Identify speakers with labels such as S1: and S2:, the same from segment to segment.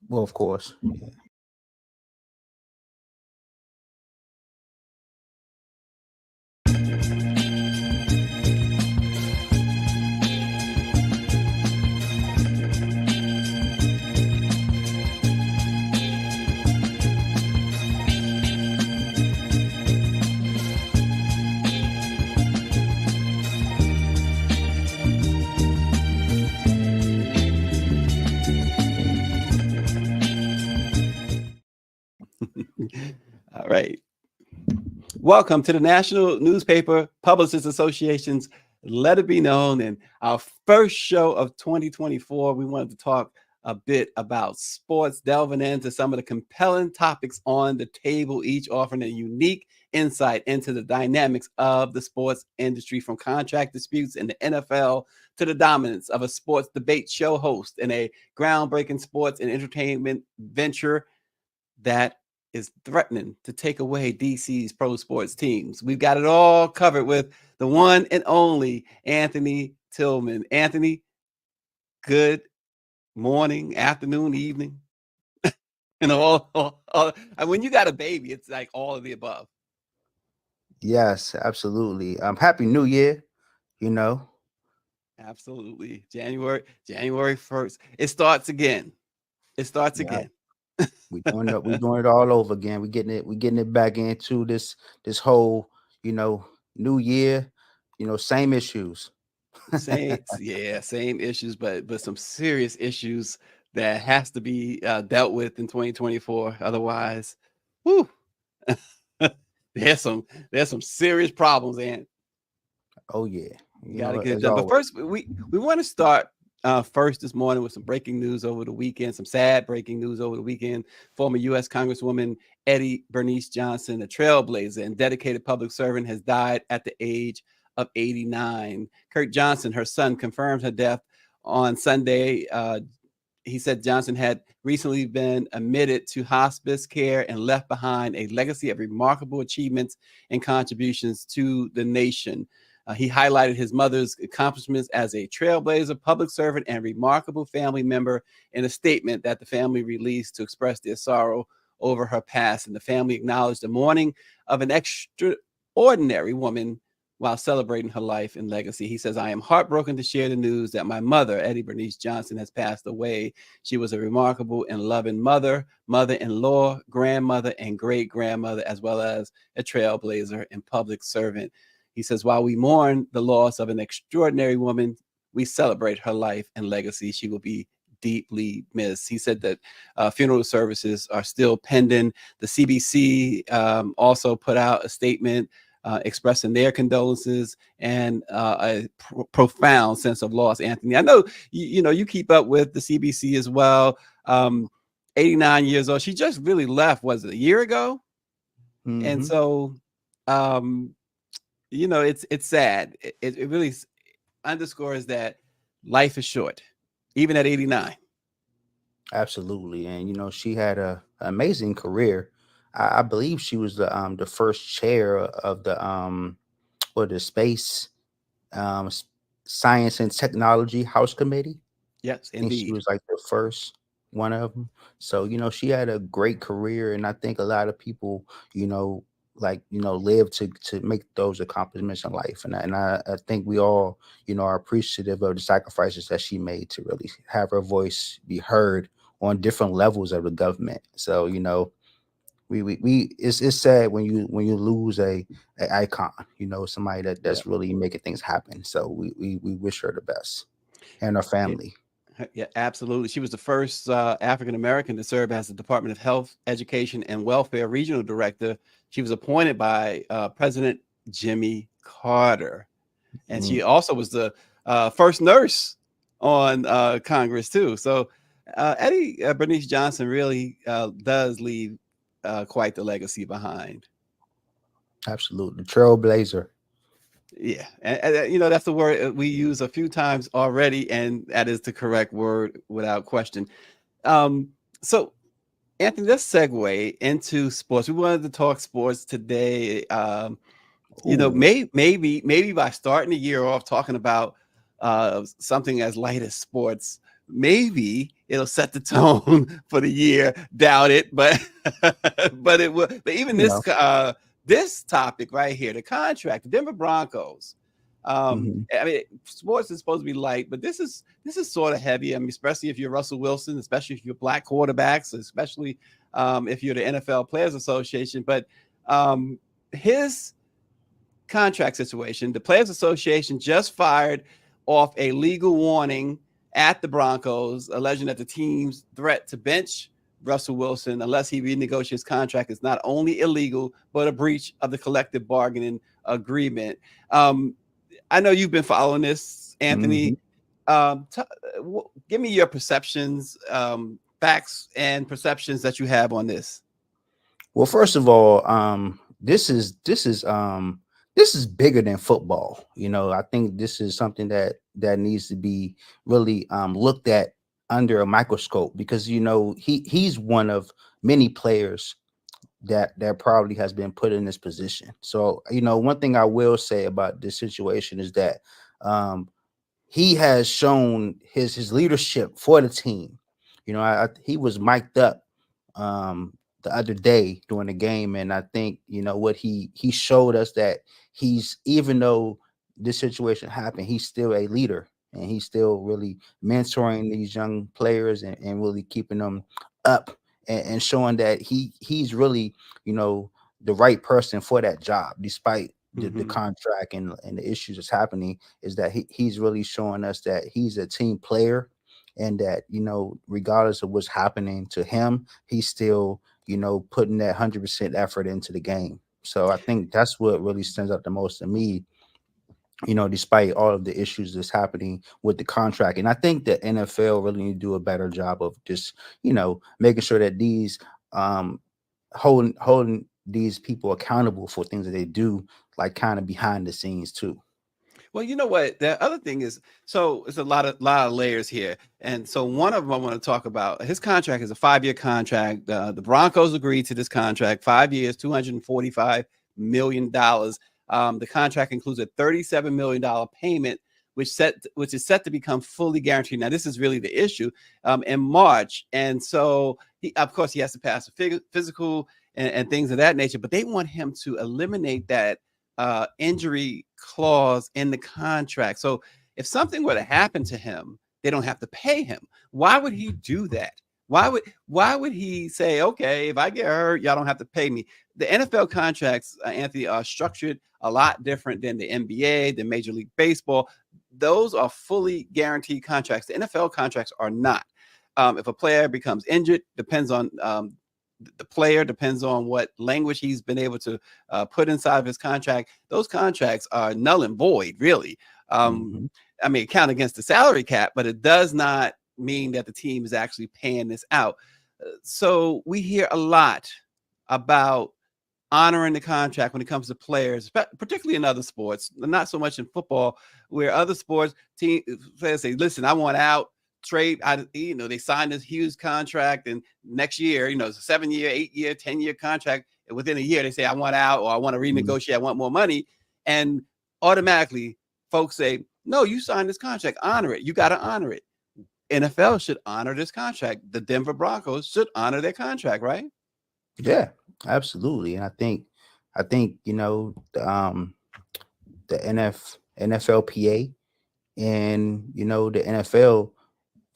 S1: Well, of course. Yeah.
S2: All right. Welcome to the National Newspaper Publicists Association's Let It Be Known. And our first show of 2024, we wanted to talk a bit about sports, delving into some of the compelling topics on the table, each offering a unique insight into the dynamics of the sports industry, from contract disputes in the NFL to the dominance of a sports debate show host in a groundbreaking sports and entertainment venture that is threatening to take away DC's pro sports teams. We've got it all covered with the one and only Anthony Tilgham. Anthony, good morning, afternoon, evening. And and when you got a baby, it's like all of the above.
S1: Yes, absolutely. Happy New Year. You know.
S2: Absolutely. January 1st. It starts again. It starts
S1: Yeah.
S2: again.
S1: We doing it all over again. We getting it back into this whole, new year, same issues.
S2: Same issues, but some serious issues that has to be dealt with in 2024. Otherwise, whoo, there's some serious problems, and
S1: Oh yeah.
S2: you got to get it
S1: As
S2: done. But
S1: always.
S2: first, we want to start first this morning with some breaking news over the weekend, some sad breaking news over the weekend. Former U.S. Congresswoman Eddie Bernice Johnson, a trailblazer and dedicated public servant, has died at the age of 89. Kurt Johnson, her son, confirmed her death on Sunday. He said Johnson had recently been admitted to hospice care and left behind a legacy of remarkable achievements and contributions to the nation. He highlighted his mother's accomplishments as a trailblazer, public servant, and remarkable family member in a statement that the family released to express their sorrow over her passing. The family acknowledged the mourning of an extraordinary woman while celebrating her life and legacy. He says, "I am heartbroken to share the news that my mother, Eddie Bernice Johnson, has passed away. She was a remarkable and loving mother, mother-in-law, grandmother, and great-grandmother, as well as a trailblazer and public servant." He says, "While we mourn the loss of an extraordinary woman, we celebrate her life and legacy. She will be deeply missed." He said that funeral services are still pending. The CBC also put out a statement expressing their condolences and a profound sense of loss. Anthony, I know you keep up with the CBC as well. 89 years old. She just really left, was it a year ago? And
S1: Hmm.
S2: so, it's sad. It really underscores that life is short, even at 89.
S1: Absolutely. And she had a amazing career. I believe she was the first chair of the space um s- science and technology house committee.
S2: Yes,
S1: I think she
S2: indeed.
S1: was like the first one of them. So, she had a great career, and I think a lot of people, live to make those accomplishments in life. And I think we all, are appreciative of the sacrifices that she made to really have her voice be heard on different levels of the government. So, we it's sad when you lose a icon, somebody
S2: Yeah.
S1: that's really making things happen. So we wish her the best and her
S2: Yeah.
S1: family.
S2: Yeah, absolutely. She was the first African American to serve as the Department of Health, Education, and Welfare Regional Director. She was appointed by President Jimmy Carter, and
S1: Mm,
S2: she also was the first nurse on Congress too. So Eddie Bernice Johnson really does leave quite the legacy behind.
S1: absolutely, trailblazer.
S2: Yeah, and that's the word we use a few times already, and that is the correct word without question. Um, so, Anthony, let's segue into sports. We wanted to talk sports today.
S1: Ooh,
S2: Maybe by starting the year off talking about something as light as sports, maybe it'll set the tone for the year. Doubt it, but but it will. But even
S1: You know.
S2: this topic right here, the contract, the Denver Broncos.
S1: Hmm.
S2: I mean, sports is supposed to be light, but this is sort of heavy. I mean, especially if you're Russell Wilson, especially if you're black quarterbacks, especially if you're the NFL Players Association. But his contract situation, the Players Association just fired off a legal warning at the Broncos, alleging that the team's threat to bench Russell Wilson unless he renegotiates his contract is not only illegal but a breach of the collective bargaining agreement. Um, I know you've been following this,
S1: Hmm.
S2: Anthony. Give me your perceptions, facts, and perceptions that you have on this.
S1: Well, first of all, this is bigger than football. You know, I think this is something that needs to be really looked at under a microscope, because you know he's one of many players that probably has been put in this position. So you know, one thing I will say about this situation is that um, he has shown his leadership for the team. You know, he was mic'd up um, the other day during the game, and I think you know what he showed us that he's, even though this situation happened, he's still a leader, and he's still really mentoring these young players, and really keeping them up, and showing that he's really, you know, the right person for that job, despite the
S2: Mm-hmm.
S1: contract and the issues that's happening. Is that he's really showing us that he's a team player, and that you know, regardless of what's happening to him, he's still, you know, putting that 100% effort into the game. So I think that's what really stands out the most to me, you know, despite all of the issues that's happening with the contract. And I think the NFL really need to do a better job of just, you know, making sure that these um holding these people accountable for things that they do, like kind of behind the scenes too.
S2: Well, you know what? The other thing is, so it's a lot of layers here, and so one of them I want to talk about. His contract is a 5-year contract. The Broncos agreed to this contract, 5 years, $245 million. The contract includes a $37 million payment, which is set to become fully guaranteed. Now, this is really the issue in March, and so of course, he has to pass a physical and things of that nature. But they want him to eliminate that injury clause in the contract. So if something were to happen to him, they don't have to pay him. Why would he do that? Why would he say, okay, if I get hurt, y'all don't have to pay me? The NFL contracts, Anthony, are structured a lot different than the NBA, the Major League Baseball. Those are fully guaranteed contracts. The NFL contracts are not. If a player becomes injured, depends on the player, depends on what language he's been able to put inside of his contract. Those contracts are null and void, really. Um,
S1: Hmm.
S2: I mean, it count against the salary cap, but it does not mean that the team is actually paying this out. So we hear a lot about honoring the contract when it comes to players, particularly in other sports, not so much in football, where other sports team players say, "Listen, I want out." Trade, they signed this huge contract, and next year, it's a 7-year, 8-year, 10-year contract. And within a year, they say, I want out, or I want to renegotiate, I want more money. And automatically, folks say, no, you signed this contract, honor it. You got to honor it. NFL should honor this contract. The Denver Broncos should honor their contract, right?
S1: Yeah, absolutely. And I think you know the NFLPA and you know the NFL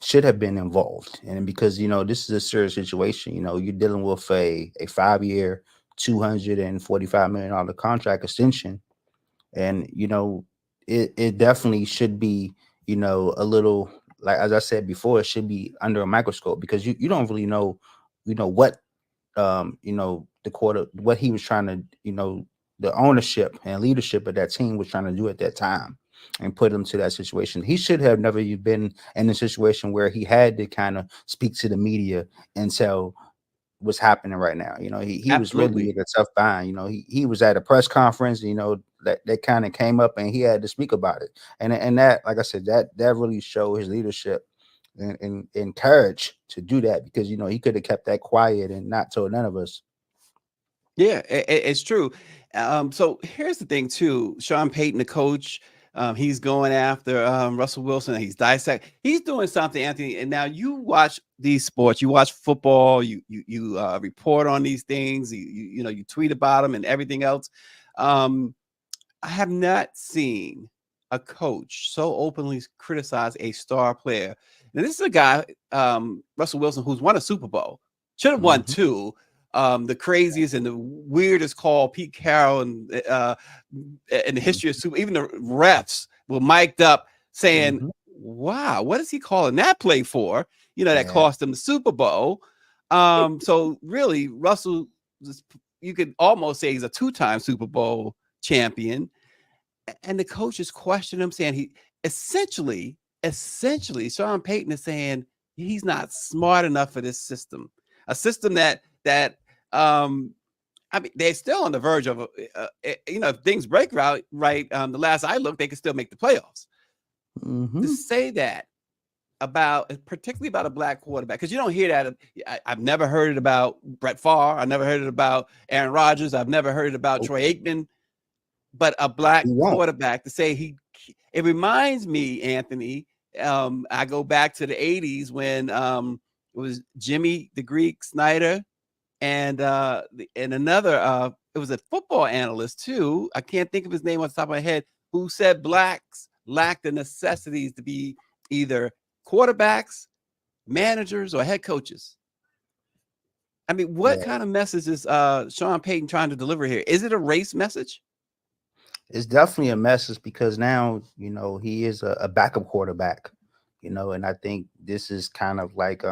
S1: should have been involved. And because you know this is a serious situation, you know you're dealing with a 5 year, $245 million contract extension, and you know it definitely should be, you know, a little, like as I said before, it should be under a microscope, because you don't really know, you know, what you know, the quarter, what he was trying to, you know, the ownership and leadership of that team was trying to do at that time, and put him to that situation. He should have never been in a situation where he had to kind of speak to the media and tell what's happening right now. You know, he was really
S2: Absolutely.
S1: at a tough bind. You know, he was at a press conference, you know, that kind of came up and he had to speak about it. And that, like I said, that really showed his leadership and courage to do that, because you know he could have kept that quiet and not told none of us.
S2: Yeah, it's true. So here's the thing, too. Sean Payton, the coach, He's going after Russell Wilson. He's dissecting. He's doing something, Anthony. And now you watch these sports. You watch football. You report on these things. You tweet about them and everything else. I have not seen a coach so openly criticize a star player. Now, this is a guy, Russell Wilson, who's won a Super Bowl. Should have won two. The craziest and the weirdest call, Pete Carroll, in the history of Super. Even the refs were mic'd up saying, "Wow, what is he calling that play for?" That cost him the Super Bowl. So really, Russell, you could almost say he's a two-time Super Bowl champion. And the coaches question him, saying he essentially, Sean Payton is saying he's not smart enough for this system, a system that I mean, they're still on the verge of, if things break right. The last I looked, they could still make the playoffs. To say that particularly about a black quarterback, because you don't hear that. I've never heard it about Brett Favre. I've never heard it about Aaron Rodgers. I've never heard it about Troy Aikman. But a black quarterback, to say it reminds me, Anthony. I go back to the 80s when it was Jimmy the Greek Snyder and another it was a football analyst too. I can't think of his name on the top of my head, who said blacks lack the necessities to be either quarterbacks, managers, or head coaches. I mean, what kind of message is Sean Payton trying to deliver here? Is it a race message?
S1: It's definitely a message, because now, he is a backup quarterback, and I think this is kind of like,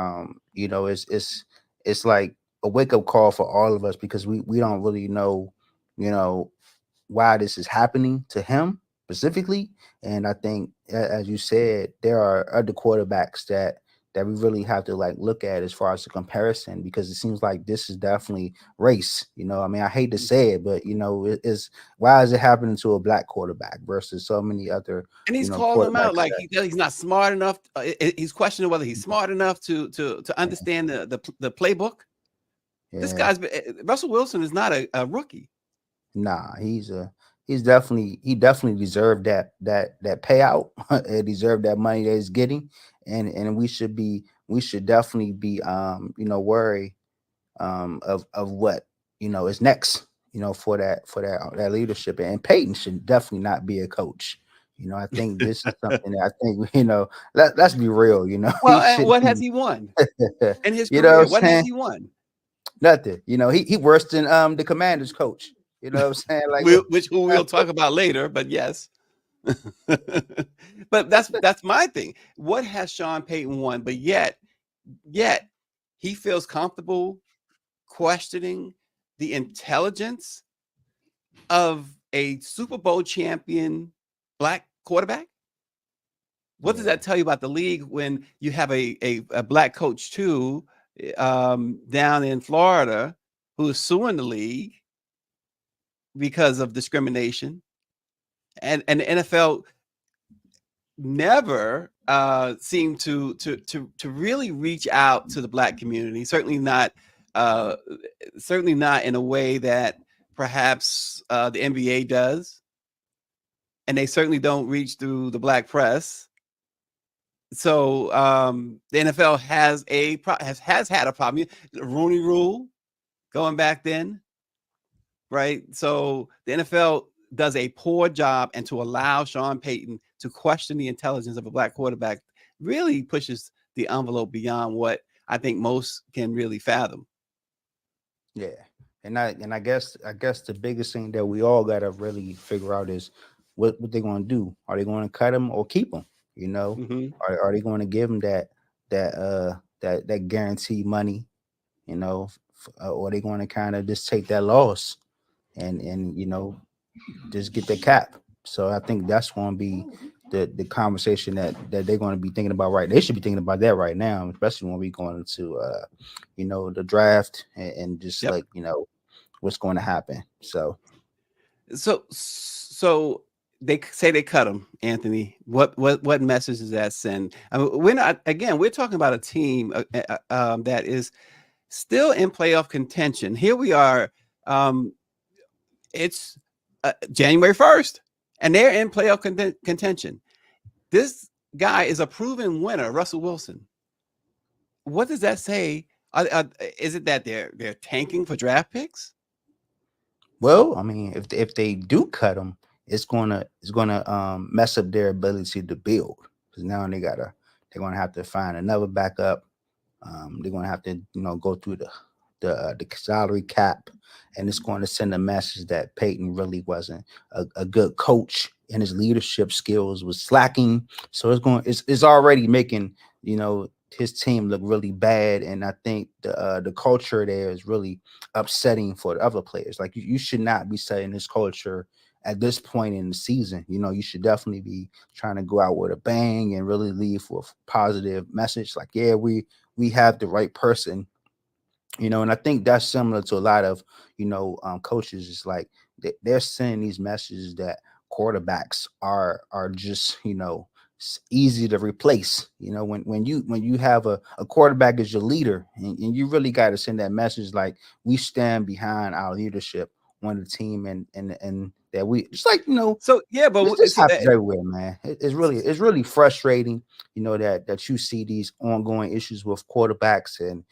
S1: it's like a wake up call for all of us, because we don't really know, why this is happening to him specifically. And I think, as you said, there are other quarterbacks that we really have to look at as far as the comparison, because it seems like this is definitely race. I mean, I hate to say it, but it's why is it happening to a black quarterback versus so many other?
S2: And he's calling him out like he's not smart enough. He's questioning whether he's smart enough to understand the playbook. Yeah. This guy's Russell Wilson is not a rookie.
S1: Nah, he definitely deserved that payout. He deserved that money that he's getting, and we should definitely be worried of what is next, for that leadership. And Peyton should definitely not be a coach. I think this is something that I think let's be real.
S2: Well, and what has he won in his career? What has he won?
S1: Nothing. He worse than the Commanders coach. You know what I'm saying? Like,
S2: which we'll talk about later, but yes. But that's my thing. What has Sean Payton won? But yet he feels comfortable questioning the intelligence of a Super Bowl champion black quarterback. What does that tell you about the league when you have a black coach too, down in Florida, who is suing the league because of discrimination, and the NFL never seemed to really reach out to the black community. Certainly not in a way that perhaps the NBA does, and they certainly don't reach through the black press. So the NFL has had a problem. The Rooney Rule, going back then. Right. So the NFL does a poor job, and to allow Sean Payton to question the intelligence of a black quarterback really pushes the envelope beyond what I think most can really fathom.
S1: Yeah. And I guess the biggest thing that we all got to really figure out is what they're going to do. Are they going to cut him or keep him? Are they going to give him that guaranteed money, or are they going to kind of just take that loss and just get the cap? So I think that's going to be the conversation that they're going to be thinking about. Right, they should be thinking about that right now, especially when we going into the draft and just what's going to happen. So
S2: they say they cut him, Anthony. What message does that send? I mean, we're talking about a team that is still in playoff contention. Here we are. It's January 1st, and they're in playoff contention. This guy is a proven winner, Russell Wilson. What does that say? Is it that they're tanking for draft picks?
S1: Well, I mean, if they do cut him, it's gonna mess up their ability to build, because now they're gonna have to find another backup. They're gonna have to go through the salary cap, and it's going to send a message that Peyton really wasn't a good coach, and his leadership skills was slacking. So it's already making his team look really bad, and I think the culture there is really upsetting for the other players. Like you should not be setting this culture at this point in the season. You should definitely be trying to go out with a bang and really leave with a positive message. Like, yeah, we have the right person. And I think that's similar to a lot of coaches. It's like they're sending these messages that quarterbacks are just easy to replace. When you have a quarterback as your leader, and you really got to send that message, like, we stand behind our leadership on the team, and that we just
S2: So yeah, but
S1: this happens everywhere, man. It's really frustrating, that you see these ongoing issues with quarterbacks, and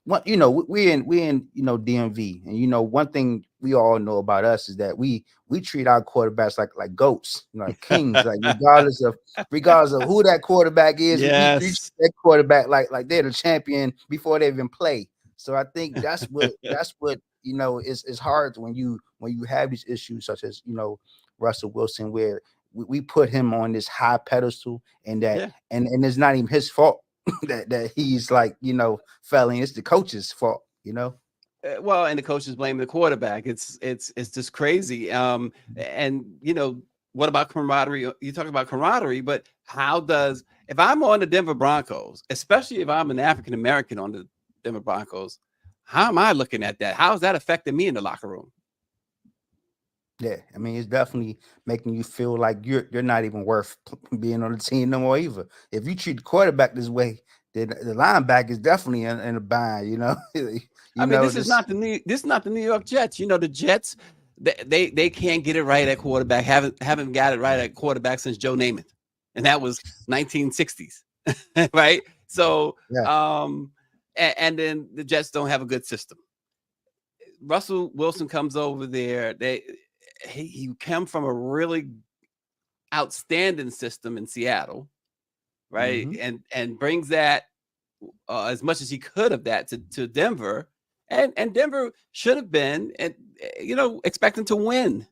S1: we're in DMV, and one thing we all know about us is that we treat our quarterbacks like goats, like kings, like regardless of who that quarterback is, we treat
S2: yes,
S1: that quarterback like they're the champion before they even play. So I think that's what it's hard when you have these issues such as Russell Wilson, where we put him on this high pedestal, and that
S2: yeah.
S1: and it's not even his fault that he's failing. It's the coach's fault.
S2: Well, and the coach is blaming the quarterback. It's just crazy. And what about camaraderie? You talk about camaraderie, but if I'm on the Denver Broncos, especially if I'm an African American on the Denver Broncos, how am I looking at that? How is that affecting me in the locker room?
S1: Yeah, I mean, it's definitely making you feel like you're not even worth being on the team no more either. If you treat the quarterback this way, then the linebacker is definitely in a bind.
S2: I mean, this is not the New York Jets. The Jets, they can't get it right at quarterback. Haven't got it right at quarterback since Joe Namath, and that was 1960s, right? So,
S1: yeah.
S2: And then the Jets don't have a good system. Russell Wilson comes over there. He came from a really outstanding system in Seattle, right?
S1: Mm-hmm.
S2: And brings that as much as he could of that to Denver, and Denver should have been expecting to win.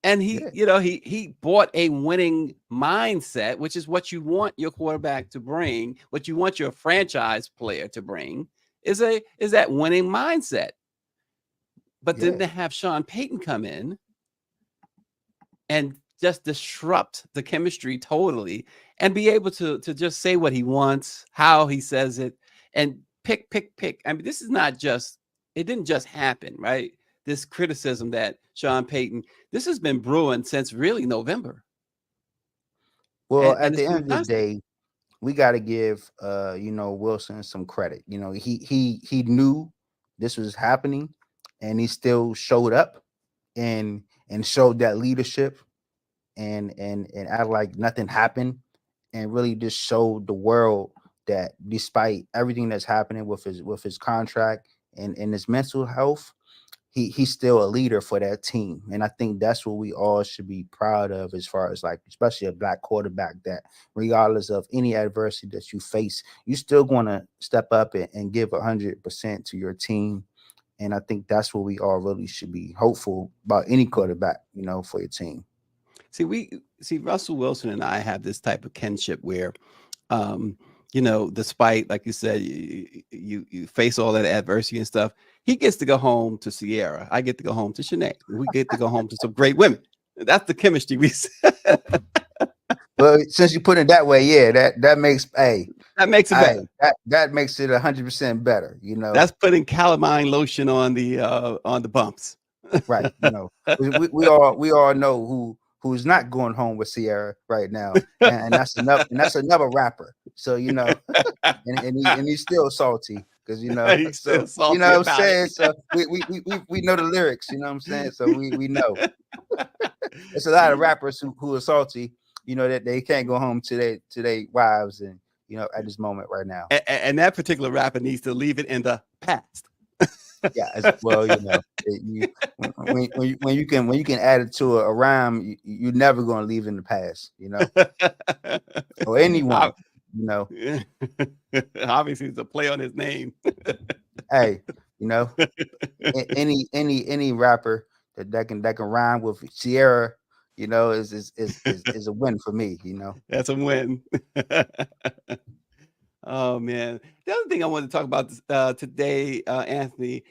S2: And he bought a winning mindset, which is what you want your quarterback to bring, what you want your franchise player to bring is that winning mindset. But then to have Sean Payton come in and just disrupt the chemistry totally, and be able to just say what he wants, how he says it, and pick. I mean, it didn't just happen, right? This criticism that Sean Payton, this has been brewing since really November.
S1: Well,
S2: And
S1: at the
S2: it's been
S1: end of the
S2: constant.
S1: day, we got to give Wilson some credit. He knew this was happening, and he still showed up and showed that leadership, and act like nothing happened, and really just showed the world that despite everything that's happening with his contract and his mental health, he's still a leader for that team. And I think that's what we all should be proud of, as far as especially a black quarterback, that regardless of any adversity that you face, you still going to step up and give 100% to your team. And I think that's what we all really should be hopeful about any quarterback, for your team.
S2: See, Russell Wilson and I have this type of kinship where, despite, like you said, you face all that adversity and stuff, he gets to go home to Sierra. I get to go home to Shanae. We get to go home to some great women. That's the chemistry we
S1: Well, since you put it that way, yeah, that makes
S2: that makes it better.
S1: That makes it 100% better.
S2: That's putting calamine lotion on the bumps.
S1: Right. We all know who's not going home with Sierra right now, and that's another rapper. So and he's still salty because
S2: He's still salty
S1: what I'm
S2: about
S1: saying.
S2: it.
S1: So we know the lyrics. You know what I'm saying. So we know. It's a lot of rappers who are salty, you know, that they can't go home to their wives, and you know, at this moment right now.
S2: And that particular rapper needs to leave it in the past.
S1: Yeah, as well, you know, when you can add it to a rhyme, you're never gonna leave in the past, you know, or anyone, you know.
S2: Obviously, it's a play on his name.
S1: Hey, you know, any rapper that can rhyme with Sierra, you know, is a win for me, you know.
S2: That's a win. Oh man, the other thing I wanted to talk about today, Anthony,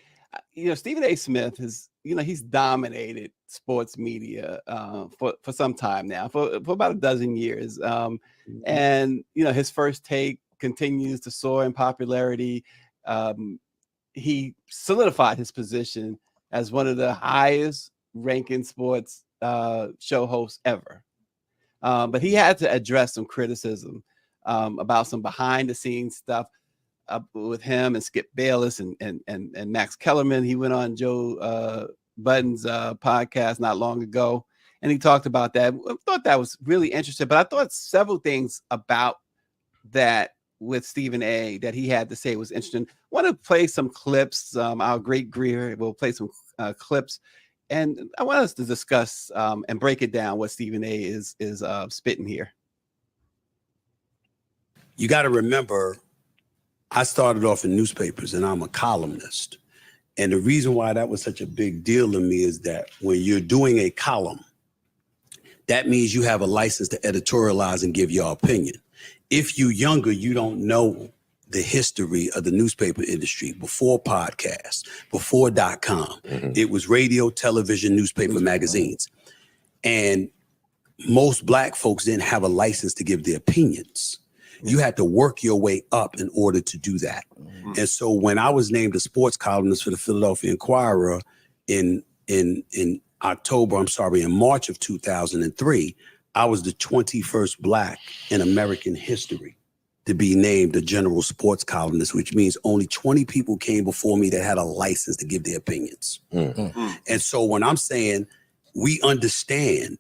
S2: you know, Stephen A. Smith is, you know, he's dominated sports media for some time now, for about a dozen years, and you know, his First Take continues to soar in popularity. He solidified his position as one of the highest ranking sports show hosts ever, but he had to address some criticism about some behind the scenes stuff with him and Skip Bayless and Max Kellerman. He went on Joe Budden's podcast not long ago, and he talked about that. I thought that was really interesting, but I thought several things about that with Stephen A. that he had to say was interesting. I want to play some clips. Our great Greer will play some clips, and I want us to discuss and break it down what Stephen A. is spitting here.
S3: You got to remember, I started off in newspapers and I'm a columnist. And the reason why that was such a big deal to me is that when you're doing a column, that means you have a license to editorialize and give your opinion. If you're younger, you don't know the history of the newspaper industry before podcasts, before .com. It was radio, television, newspaper, magazines. And most Black folks didn't have a license to give their opinions. You had to work your way up in order to do that. And so when I was named a sports columnist for the Philadelphia Inquirer in March of 2003, I was the 21st Black in American history to be named a general sports columnist, which means only 20 people came before me that had a license to give their opinions. And so when I'm saying we understand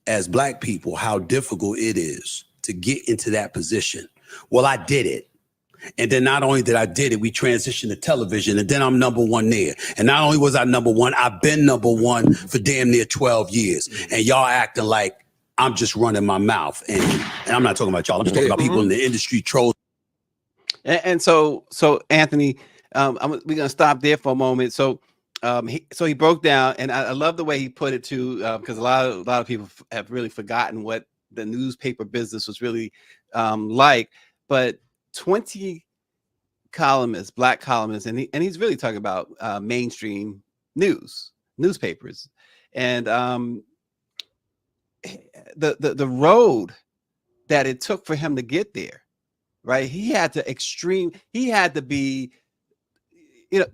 S3: as Black people how difficult it is to get into that position. Well, I did it. And then not only did I did it, we transitioned to television, and then I'm number one there. And not only was I number one, I've been number one for damn near 12 years. And y'all acting like I'm just running my mouth. And I'm not talking about y'all. I'm just talking about people in the industry trolls.
S2: And so Anthony, we're gonna stop there for a moment. So he broke down, and I love the way he put it too, because a lot of people have really forgotten what the newspaper business was really like. But 20 columnists, Black columnists, and he's really talking about mainstream newspapers, and the road that it took for him to get there, right? He had to be,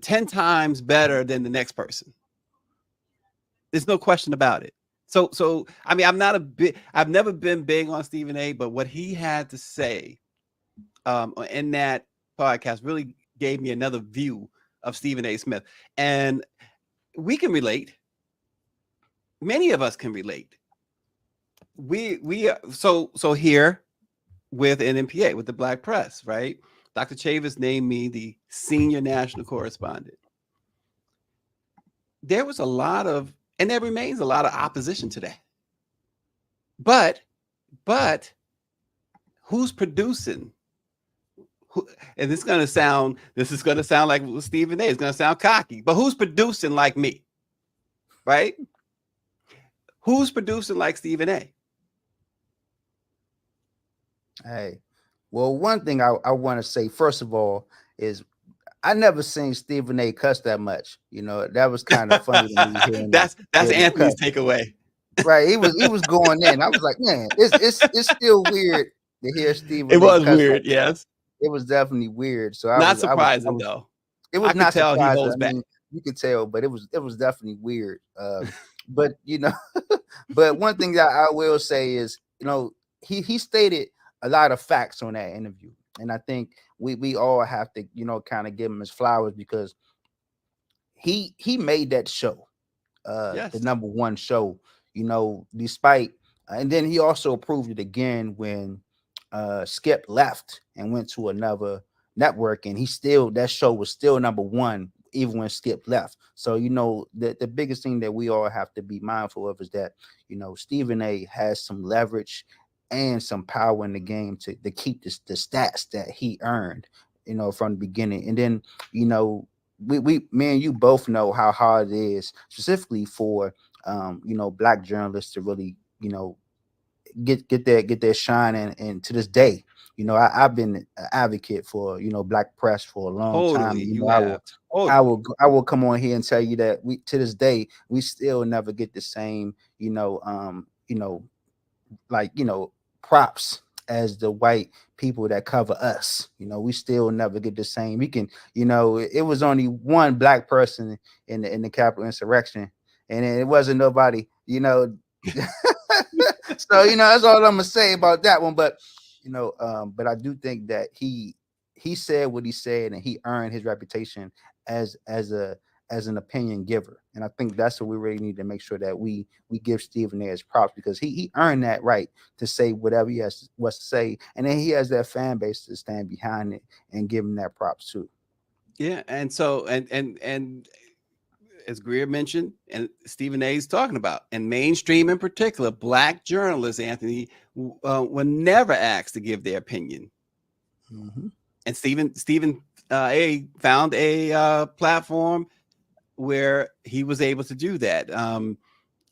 S2: 10 times better than the next person. There's no question about it. So I mean, I've never been big on Stephen A., but what he had to say in that podcast really gave me another view of Stephen A. Smith. And we can relate. Many of us can relate. We so here with NMPA, with the Black press, right? Dr. Chavis named me the senior national correspondent. There was a lot of, and there remains a lot of opposition to that. But who's producing? And this is going to sound like Stephen A. It's going to sound cocky, but who's producing like me? Right? Who's producing like Stephen A.?
S1: Hey, well, one thing I want to say, first of all, is I never seen Stephen A. cuss that much. You know, that was kind of funny to me.
S2: That's Anthony's takeaway.
S1: Right. He was going in. I was like, man, it's still weird to hear Stephen
S2: It
S1: A.
S2: was
S1: cuss
S2: weird,
S1: like that.
S2: yes.
S1: It was definitely weird. So
S2: Not surprising though.
S1: It was
S2: I
S1: not
S2: could tell
S1: surprising.
S2: he holds back.
S1: You could tell, but it was definitely weird. But but one thing that I will say is, he stated a lot of facts on that interview, and I think we all have to kind of give him his flowers, because he made that show
S2: Yes.
S1: the number one show despite, and then he also proved it again when Skip left and went to another network, and that show was still number one even when Skip left. So the biggest thing that we all have to be mindful of is that Stephen A has some leverage and some power in the game to keep the stats that he earned from the beginning. And then we me and you both know how hard it is specifically for black journalists to really get their shine. And to this day, I've been an advocate for black press for a long time.
S2: Totally, you have.
S1: I will come on here and tell you that we to this day we still never get the same props as the white people that cover us. We still never get the same. We can, it was only one black person in the Capitol insurrection, and it wasn't nobody, So that's all I'm gonna say about that one. But but I do think that he said what he said, and he earned his reputation as an opinion giver. And I think that's what we really need to make sure that we give Stephen A his props, because he earned that right to say whatever he has to say, and then he has that fan base to stand behind it and give him that props too.
S2: Yeah, and so and as Greer mentioned, and Stephen A is talking about, and mainstream in particular, black journalists, Anthony, were never asked to give their opinion.
S1: Mm-hmm.
S2: And Stephen A found a platform where he was able to do that.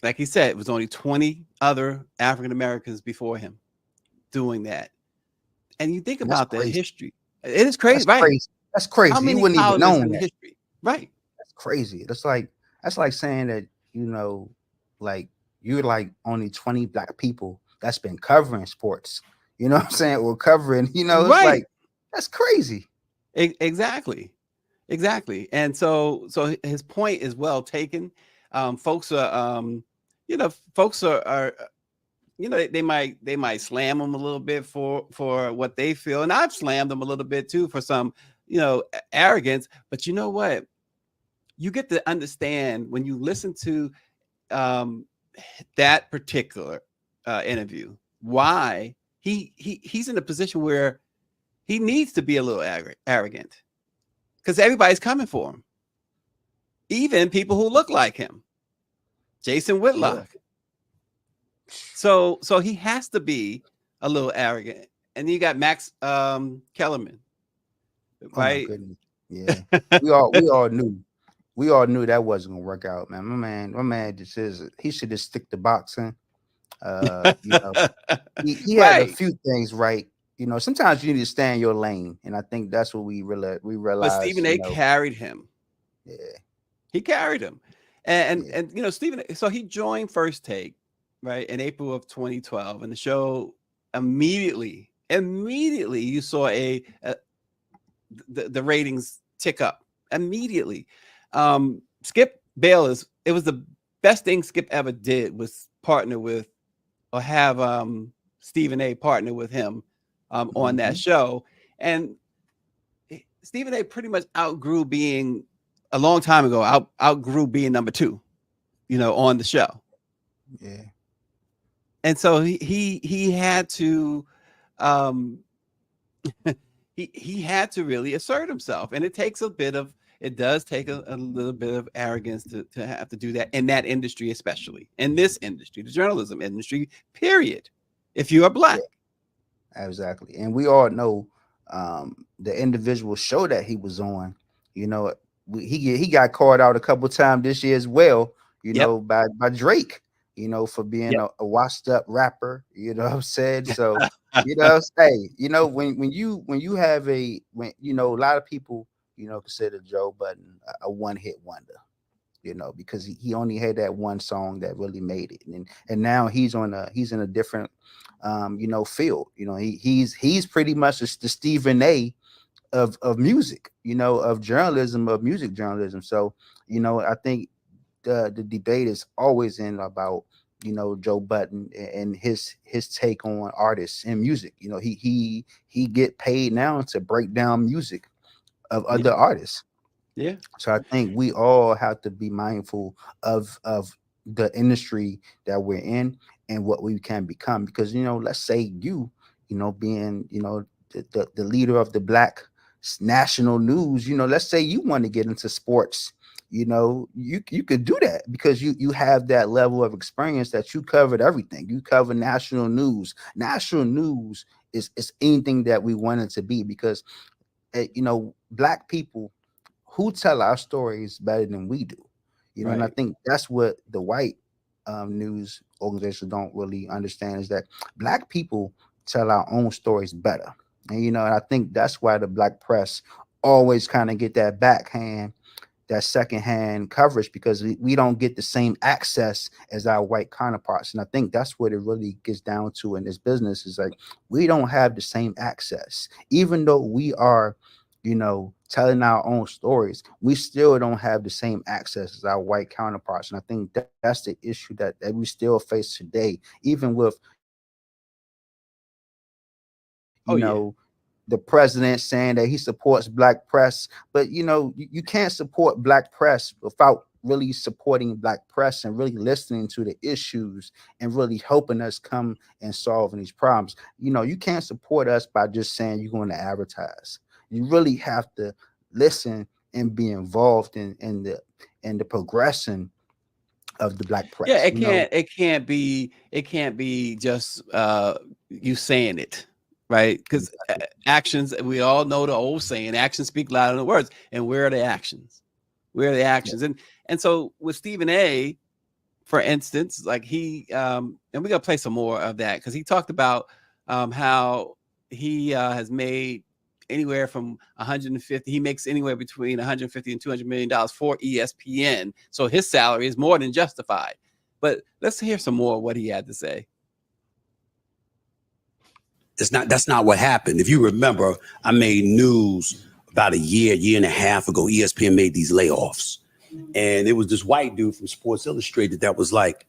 S2: Like he said, it was only 20 other African Americans before him doing that. And you think about the history. It is crazy, right?
S1: Crazy. That's crazy.
S2: How many
S1: you wouldn't even know
S2: in
S1: that.
S2: History, right?
S1: Crazy. That's like saying that like you're like only 20 black people that's been covering sports, what I'm saying, or covering, it's
S2: right.
S1: like that's crazy.
S2: Exactly. And so his point is well taken. Folks are they might slam him a little bit for what they feel, and I've slammed them a little bit too for some arrogance. But you know what? You get to understand when you listen to that particular interview why he's in a position where he needs to be a little arrogant, because everybody's coming for him, even people who look like him, Jason Whitlock. Yeah. So he has to be a little arrogant. And then you got Max Kellerman, right?
S1: Oh my goodness. Yeah, we all knew. We all knew that wasn't gonna work out, man. My man just says he should just stick to boxing. He had a few things right. Sometimes you need to stay in your lane, and I think that's what we realized.
S2: But Stephen A carried him.
S1: Yeah,
S2: he carried him, and Stephen. So he joined First Take, right, in April of 2012, and the show immediately you saw the ratings tick up immediately. Skip Bayless, it was the best thing Skip ever did was partner with, or have Stephen A partner with him on that show. And Stephen A pretty much outgrew being, a long time ago, outgrew being number 2, on the show.
S1: Yeah.
S2: And so he had to he had to really assert himself, and it does take a little bit of arrogance to have to do that in that industry, especially in this industry, the journalism industry, period, if you are black.
S1: Yeah, exactly. And we all know the individual show that he was on, he got called out a couple times this year as well, by Drake, for being a washed up rapper, what I'm saying? So, hey, when you have a lot of people, consider Joe Budden a one-hit wonder, because he only had that one song that really made it. And now he's in a different field. He's pretty much the Stephen A of music, of journalism, of music journalism. So, I think the debate is always in about Joe Budden and his take on artists and music. He get paid now to break down music of other artists.
S2: Yeah.
S1: So I think we all have to be mindful of the industry that we're in and what we can become. Because let's say being the leader of the Black national news, let's say you want to get into sports, you could do that because you have that level of experience that you covered everything. You cover national news. National news is anything that we want it to be, because Black people who tell our stories better than we do, and I
S2: Right.
S1: think that's what the white news organizations don't really understand, is that Black people tell our own stories better. And I think that's why the Black press always kind of get that secondhand coverage, because we don't get the same access as our white counterparts. And I think that's what it really gets down to in this business, is like we don't have the same access. Even though we are telling our own stories, we still don't have the same access as our white counterparts. And I think that's the issue that we still face today, even with
S2: Oh yeah.
S1: the president saying that he supports Black press. But you can't support Black press without really supporting Black press and really listening to the issues and really helping us come and solving these problems. You can't support us by just saying you're going to advertise. You really have to listen and be involved in the progression of the Black press.
S2: Yeah, it can't be just you saying it, right? Because actions, we all know the old saying, actions speak louder than words. And where are the actions? Where are the actions? Yeah. And so with Stephen A, for instance, like he and we're gonna play some more of that, because he talked about how he has made anywhere from 150, he makes anywhere between 150 and $200 million for ESPN. So his salary is more than justified. But let's hear some more of what he had to say.
S3: That's not what happened. If you remember, I made news about a year and a half ago. ESPN made these layoffs. And it was this white dude from Sports Illustrated that was like,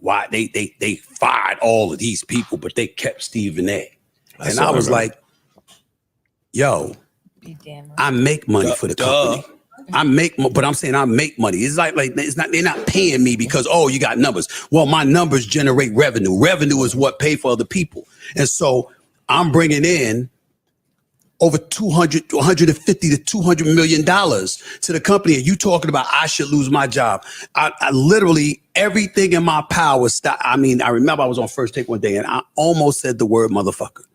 S3: why they fired all of these people, but they kept Stephen A. And I was like, yo, I make money for the company. But I'm saying I make money. It's like it's not, they're not paying me because, oh, you got numbers. Well, my numbers generate revenue. Revenue is what pay for other people. And so I'm bringing in over 200 to 150 to $200 million to the company. And you talking about I should lose my job. I literally, everything in my power stopped. I mean, I remember I was on First Take one day and I almost said the word motherfucker.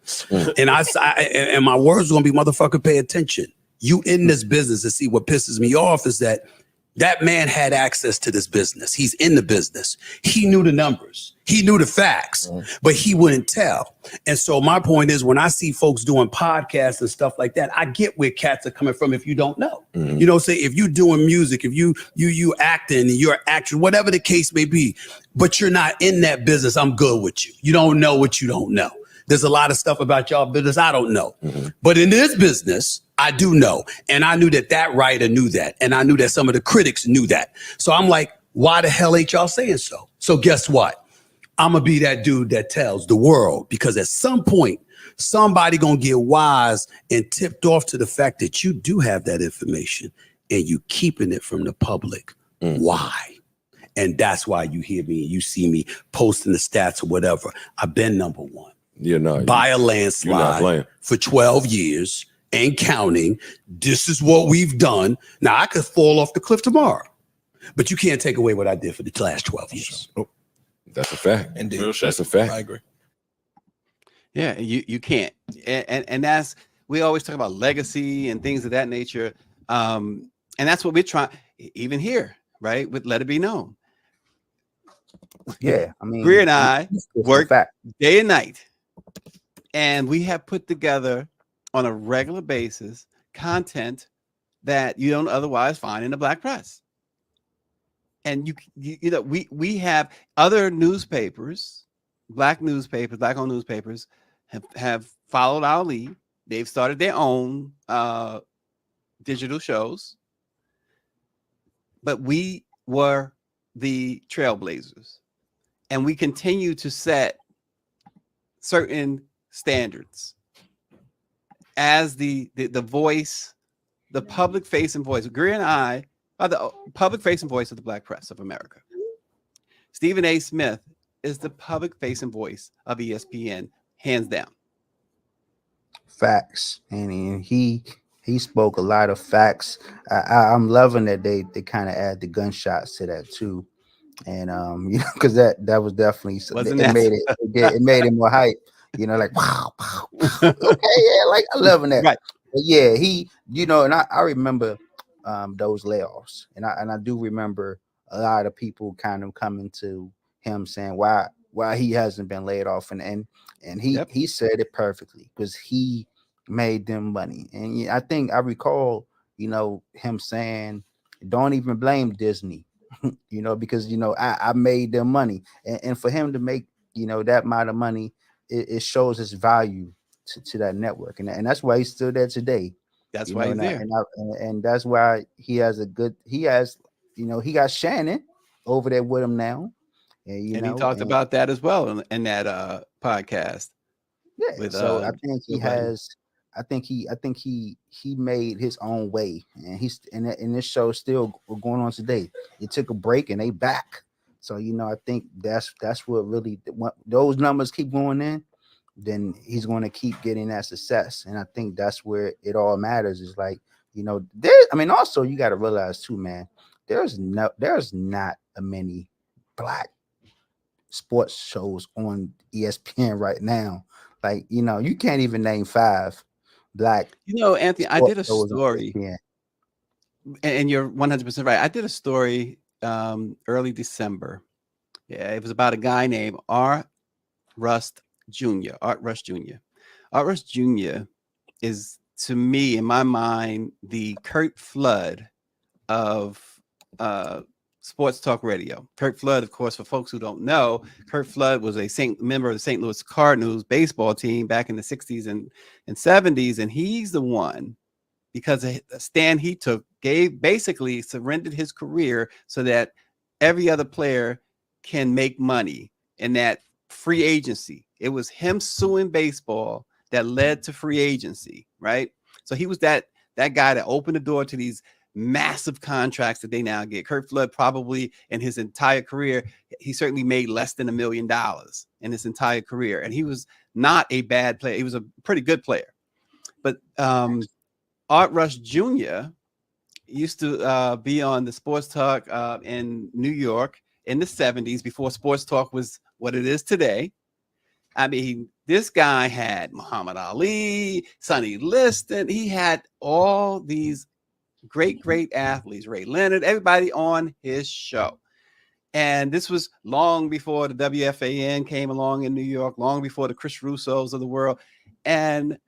S3: And and my words were going to be motherfucker, pay attention. You in this business. To see what pisses me off is that man had access to this business. He's in the business. He knew the numbers. He knew the facts, but he wouldn't tell. And so my point is, when I see folks doing podcasts and stuff like that, I get where cats are coming from if you don't know. Say if you're doing music, if you acting, you're acting, whatever the case may be, but you're not in that business, I'm good with you. You don't know what you don't know. There's a lot of stuff about y'all business I don't know. But in this business, I do know. And I knew that writer knew that. And I knew that some of the critics knew that. So I'm like, why the hell ain't y'all saying so? So guess what? I'm going to be that dude that tells the world, because at some point, somebody going to get wise and tipped off to the fact that you do have that information and you keeping it from the public. Why? And that's why you hear me and you see me posting the stats or whatever. I've been number one. By a landslide for 12 years and counting. This is what we've done. Now I could fall off the cliff tomorrow, but you can't take away what I did for the last 12 years.
S4: Oh, that's a fact.
S5: Indeed.
S4: That's a fact.
S5: I agree.
S2: Yeah, you can't. And that's, we always talk about legacy and things of that nature. And that's what we're trying, even here, right? With Let It Be Known.
S1: Yeah, I mean,
S2: Greer and I work
S1: fact.
S2: day and night. And we have put together on a regular basis content that you don't otherwise find in the Black press. And we have other newspapers, Black newspapers, Black-owned newspapers have followed our lead. They've started their own digital shows. But we were the trailblazers. And we continue to set certain standards as the voice, the public facing voice. Greer and I are the public facing voice of the Black press of America. Stephen A. Smith is the public-facing voice of ESPN, hands down.
S1: Facts, and he spoke a lot of facts. I'm loving that they kind of add the gunshots to that too, and because that was definitely
S2: Wasn't
S1: it
S2: that?
S1: made it made it more hype. Like wow, okay, yeah, like I'm loving that.
S2: Right.
S1: But yeah, and I remember those layoffs, and I do remember a lot of people kind of coming to him saying why he hasn't been laid off, and
S2: Yep.
S1: he said it perfectly because he made them money. And I think I recall, him saying, "Don't even blame Disney," because I made them money, and for him to make that amount of money, it shows his value to that network, and that's why he's still there today.
S2: That's why he's there.
S1: And that's why he has he got Shannon over there with him now.
S2: And he talked about that as well in that podcast.
S1: Yeah. So I think he has. I think he made his own way, and and this show is still going on today. It took a break and they back. So I think that's what really those numbers keep going in. Then he's going to keep getting that success, and I think that's where it all matters. Is like also you got to realize too, man. There's not a many black sports shows on ESPN right now. Like, you can't even name 5 black.
S2: Anthony, I did a story, and you're 100% right. I did a story early December. Yeah, it was about a guy named Art Rush Jr. Art Rush Jr. is, to me, in my mind, the Curt Flood of sports talk radio. Curt Flood, of course, for folks who don't know, Curt Flood was a member of the St. Louis Cardinals baseball team back in the 60s and 70s. And he's the one, because of the stand he took, basically surrendered his career so that every other player can make money in that free agency. It was him suing baseball that led to free agency, right? So he was that guy that opened the door to these massive contracts that they now get. Curt Flood, probably in his entire career, he certainly made less than $1 million in his entire career. And he was not a bad player. He was a pretty good player. But Art Rush Jr. used to be on the sports talk in New York in the 70s, before sports talk was what it is today. I mean, this guy had Muhammad Ali, Sonny Liston. He had all these great athletes, Ray Leonard, everybody on his show. And this was long before the WFAN came along in New York, long before the Chris Russos of the world. And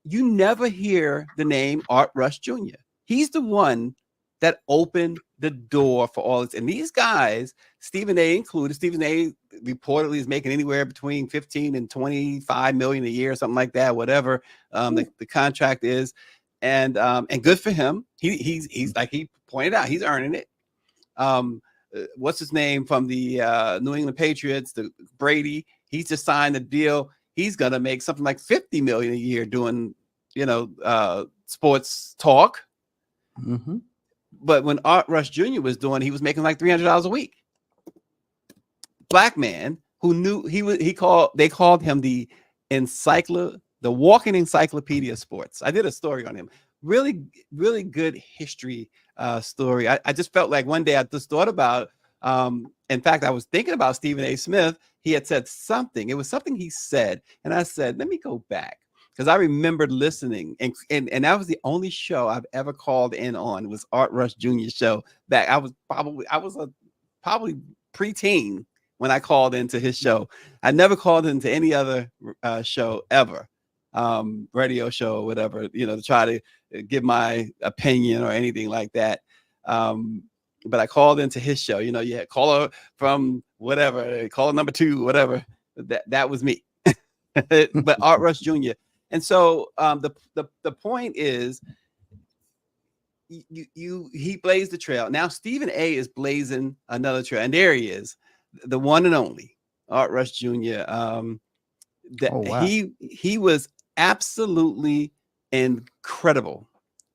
S2: you never hear the name Art Rush Jr. He's the one that opened the door for all this. And these guys, Stephen A. included, Stephen A. reportedly is making anywhere between 15 and 25 million a year, something like that, whatever the contract is. And good for him. He's like he pointed out, he's earning it. What's his name from the New England Patriots, the Brady? He's just signed a deal. He's gonna make something like 50 million a year doing, sports talk.
S1: Mm-hmm.
S2: But when Art Rush Jr. was doing, he was making like $300 a week. Black man who knew they called him the walking encyclopedia of sports. I did a story on him. Really, really good history story. I just felt like one day I just thought about, in fact, I was thinking about Stephen A. Smith. He had said something. It was something he said. And I said, let me go back. Because I remembered listening, and that was the only show I've ever called in on, was Art Rush Jr.'s show. Back, I was probably preteen when I called into his show. I never called into any other show ever, radio show or whatever, to try to give my opinion or anything like that. But I called into his show. You had caller from whatever, caller number 2, whatever. That was me. But Art Rush Jr. And so the point is, he blazed the trail. Now Stephen A. is blazing another trail, and there he is, the one and only Art Rush Jr. He was absolutely incredible.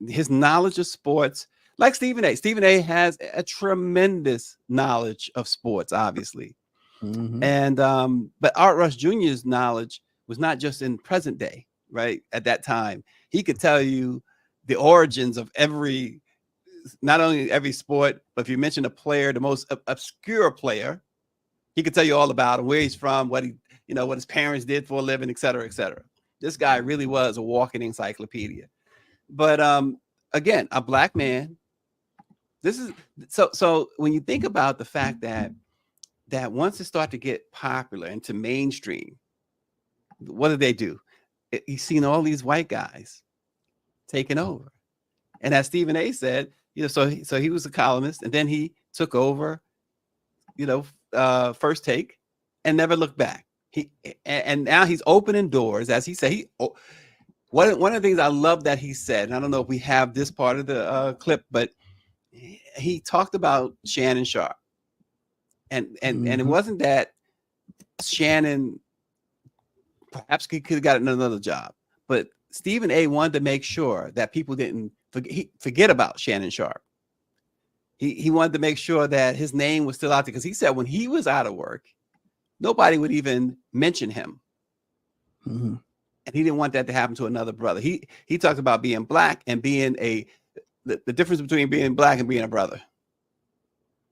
S2: His knowledge of sports, like Stephen A. Stephen A. has a tremendous knowledge of sports, obviously.
S1: Mhm.
S2: And but Art Rush Jr.'s knowledge was not just in present day, right? At that time, he could tell you the origins of not only every sport, but if you mention a player, the most obscure player, he could tell you all about him, where he's from, what his parents did for a living, et cetera, et cetera. This guy really was a walking encyclopedia. But again, a black man. This is so when you think about the fact that once it started to get popular into mainstream, what did they do? You've seen all these white guys taking over. And as Stephen A said, so he was a columnist, and then he took over, First Take, and never looked back. And now he's opening doors, as he said. One of the things I love that he said, and I don't know if we have this part of the clip, but he talked about Shannon Sharpe, and it wasn't that Shannon perhaps he could have gotten another job, but Stephen A wanted to make sure that people didn't forget about Shannon Sharpe. He wanted to make sure that his name was still out there, because he said when he was out of work, nobody would even mention him.
S1: Mm-hmm.
S2: And he didn't want that to happen to another brother. He talked about being black and being the difference between being black and being a brother.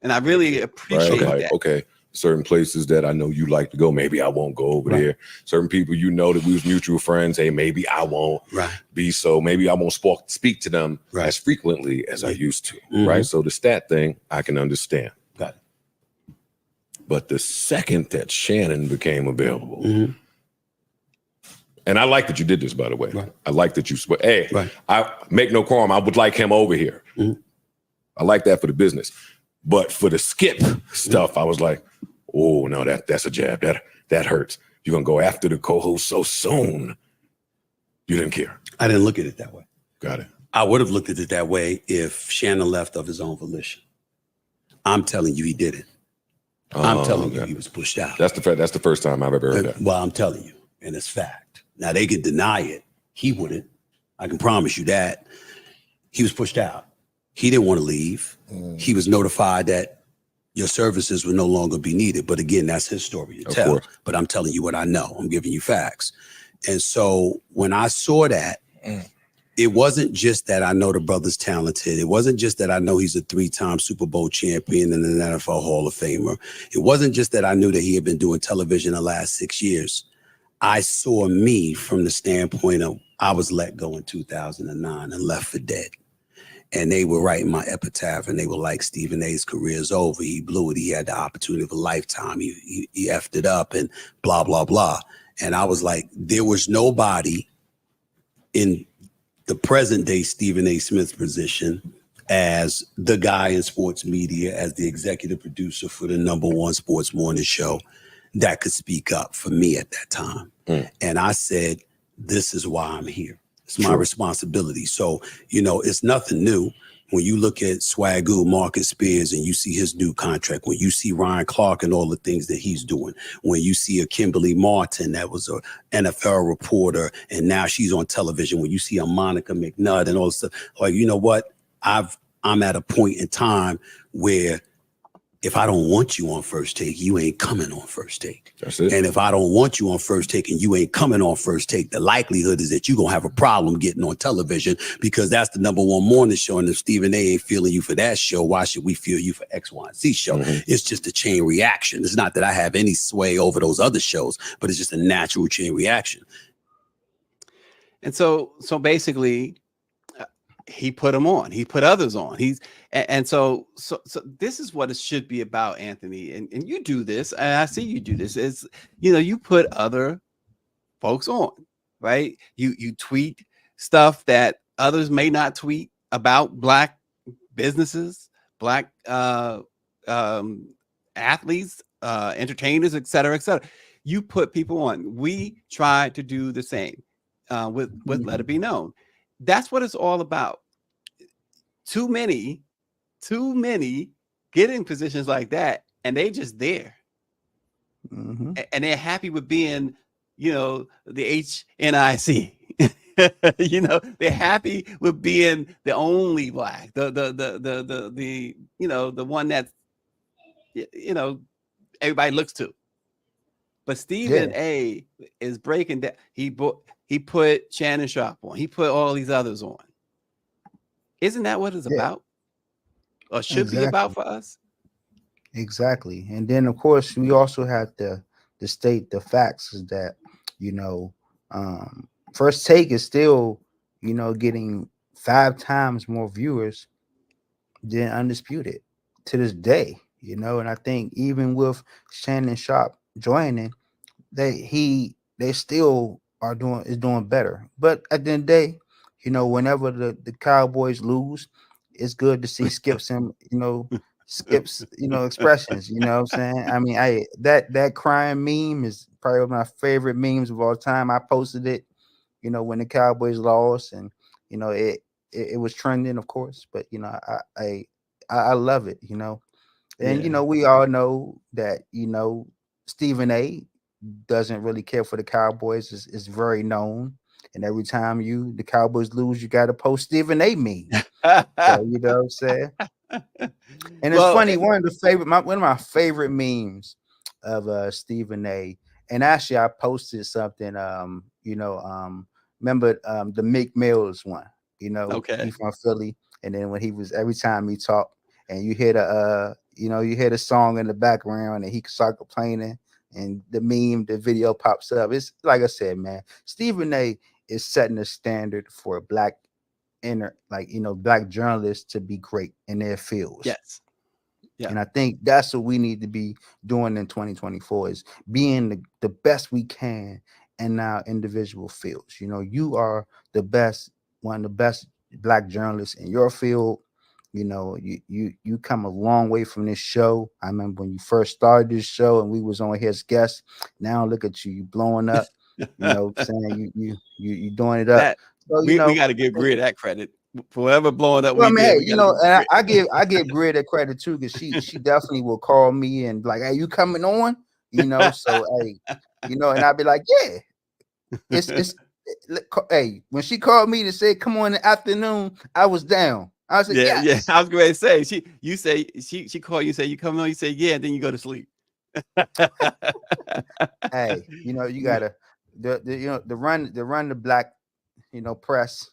S2: And I really appreciate that.
S4: Okay, certain places that I know you like to go, maybe I won't go over there. Certain people that we was mutual friends, hey, maybe I won't be so. Maybe I won't speak to them as frequently as I used to, right? So the stat thing, I can understand.
S3: Got it.
S4: But the second that Shannon became available, and I like that you did this, by the way. I like that you, I make no qualm. I would like him over here. I like that for the business. But for the skip stuff, I was like, oh, no, that's a jab. That hurts. You're going to go after the co-host so soon. You didn't care.
S3: I didn't look at it that way.
S4: Got it.
S3: I would have looked at it that way if Shannon left of his own volition. I'm telling you, he did it. I'm telling you, he was pushed out.
S4: That's the first time I've ever heard that.
S3: Well, I'm telling you, and it's fact. Now, they can deny it. He wouldn't. I can promise you that. He was pushed out. He didn't want to leave. He was notified that your services would no longer be needed. But again, that's his story to tell. But I'm telling you what I know. I'm giving you facts. And so when I saw that, it wasn't just that I know the brother's talented. It wasn't just that I know he's a 3-time Super Bowl champion and an NFL Hall of Famer. It wasn't just that I knew that he had been doing television the last 6 years. I saw me from the standpoint of I was let go in 2009 and left for dead. And they were writing my epitaph, and they were like, Stephen A's career is over. He blew it. He had the opportunity of a lifetime. He effed it up and blah, blah, blah. And I was like, there was nobody in the present day Stephen A. Smith's position as the guy in sports media, as the executive producer for the #1 sports morning show that could speak up for me at that time. And I said, this is why I'm here. It's my responsibility. So, it's nothing new. When you look at Swagoo, Marcus Spears, and you see his new contract, when you see Ryan Clark and all the things that he's doing, when you see a Kimberly Martin that was an NFL reporter and now she's on television, when you see a Monica McNutt and all this stuff, like, you know what? I'm at a point in time where if I don't want you on First Take, you ain't coming on First Take.
S4: That's it.
S3: And if I don't want you on First Take and you ain't coming on First Take, the likelihood is that you're going to have a problem getting on television, because that's the #1 morning show. And if Stephen A ain't feeling you for that show, why should we feel you for X, Y, and Z show? It's just a chain reaction. It's not that I have any sway over those other shows, but it's just a natural chain reaction.
S2: And so basically, he put them on. He put others on. So this is what it should be about, Anthony. And you do this, and I see you do this. Is you put other folks on, right? You tweet stuff that others may not tweet about Black businesses, Black athletes, entertainers, et cetera, et cetera. You put people on. We try to do the same with Let It Be Known. That's what it's all about. Too many get in positions like that, and they just there. And they're happy with being, the HNIC. They're happy with being the only Black, the one that's, everybody looks to. But Stephen A is breaking down. He put Shannon Sharpe on. He put all these others on. Isn't that what it's about? Or should be about for us?
S1: Exactly. And then of course we also have to state the facts is that, First Take is still, getting 5 times more viewers than Undisputed to this day, and I think even with Shannon Sharpe joining, they still doing better. But at the end of the day, whenever the Cowboys lose, it's good to see Skip's and Skip's expressions. You know what I'm saying? I mean, that crying meme is probably one of my favorite memes of all time. I posted it, when the Cowboys lost, and it was trending, of course. But I love it, and we all know that Stephen A doesn't really care for the Cowboys. Is very known, and every time the Cowboys lose, you got to post Stephen A meme. So, you know what I'm saying? And it's funny. One of my favorite memes of Stephen A. And actually, I posted something. Remember the Meek Mills one? He's from Philly, and then when every time he talked, and you hear the song in the background, and he start complaining. And the video pops up. It's like I said, man, Stephen A is setting a standard for black journalists to be great in their fields.
S2: Yes. Yeah.
S1: And I think that's what we need to be doing in 2024 is being the best we can in our individual fields. You are one of the best black journalists in your field. You come a long way from this show. I remember when you first started this show and we was on here as guests. Now look at you blowing up. Saying you doing it up. So,
S2: we got to give Greer that credit for whatever blowing up.
S1: Well, man, and I give Greer that credit too, because she definitely will call me and like, "Hey, you coming on?" So hey, and I'd be like, "Yeah." Hey, when she called me to say come on in the afternoon, I was down. I said,
S2: yeah,
S1: yes.
S2: Yeah. I was going to say she called you, say you come on, you say yeah, and then you go to sleep.
S1: Hey, you gotta run the black press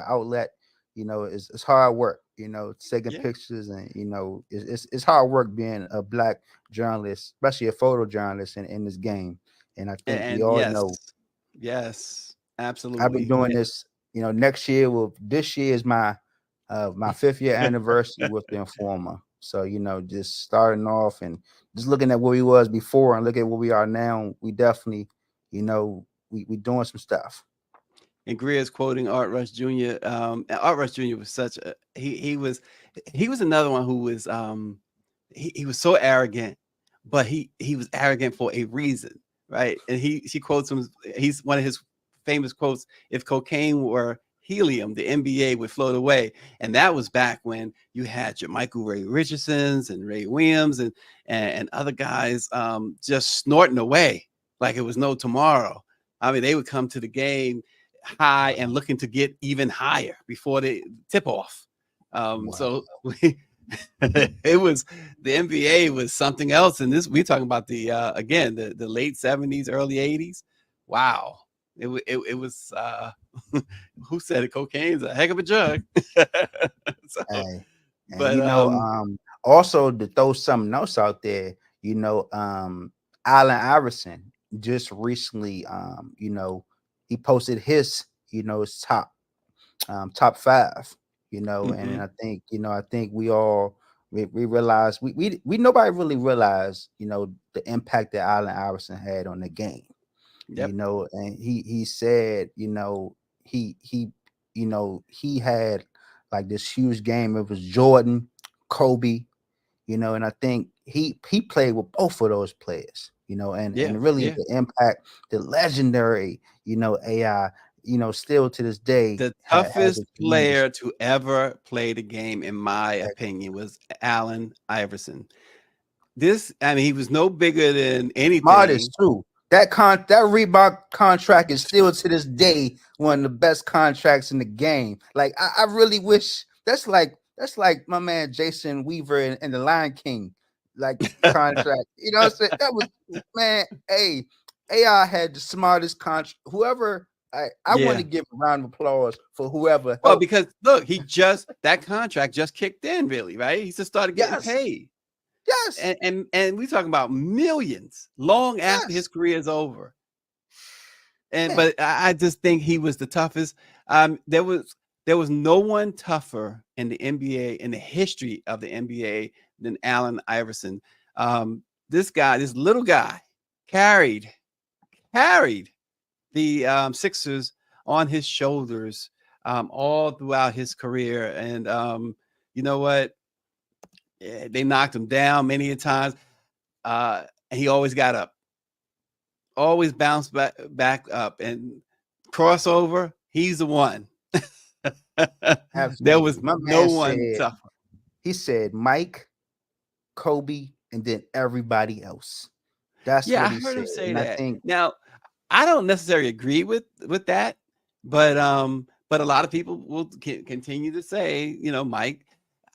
S1: outlet. It's hard work. Taking pictures and it's hard work being a black journalist, especially a photojournalist in this game. And I think we all know.
S2: Yes, absolutely.
S1: I've been doing this. This year is my 5th year anniversary with the Informer. So, just starting off and just looking at where we was before and look at where we are now, we definitely, we doing some stuff.
S2: And Greer's quoting Art Rush Jr. And Art Rush Jr. was such a he was another one who was he was so arrogant, but he was arrogant for a reason, right? And she quotes him. He's one of his famous quotes: "If cocaine were helium, the NBA would float away." And that was back when you had your Michael Ray Richardsons and Ray Williams and other guys just snorting away like it was no tomorrow. I mean, they would come to the game high and looking to get even higher before the tip off.
S1: Wow.
S2: So it was, the NBA was something else. And this, we're talking about the late 70s, early 80s. Wow. It was who said it? Cocaine's a heck of a drug. So,
S1: hey,
S2: but
S1: also to throw something else out there, Allen Iverson just recently, he posted his, his top 5, and I think we all we realize we nobody really realized, the impact that Allen Iverson had on the game.
S2: Yep.
S1: And he said, he had like this huge game. It was Jordan, Kobe, and I think he played with both of those players, and really the impact, the legendary, AI, still to this day,
S2: the toughest player to ever play the game, in my opinion, was Allen Iverson. He was no bigger than anything.
S1: Modest too. That Reebok contract is still to this day one of the best contracts in the game. Like I really wish that's like my man Jason Weaver and the Lion King. like contract. You know what I'm saying? That was, man. Hey, AI had the smartest contract. Whoever, I want to give a round of applause for whoever.
S2: Well, because look, that contract just kicked in, really, right? He just started getting
S1: Yes.
S2: paid.
S1: Yes.
S2: And we talking about millions long after his career is over. And but I just think he was the toughest. There was no one tougher in the NBA, in the history of the NBA, than Allen Iverson. This little guy, carried the Sixers on his shoulders all throughout his career. And you know what? They knocked him down many a times, and he always got up, always bounced back up, and crossover. He's the one. There was no one tougher.
S1: He said Mike, Kobe, and then everybody else. That's what he said. I heard him
S2: say that. Now, I don't necessarily agree with that, but a lot of people will continue to say, Mike.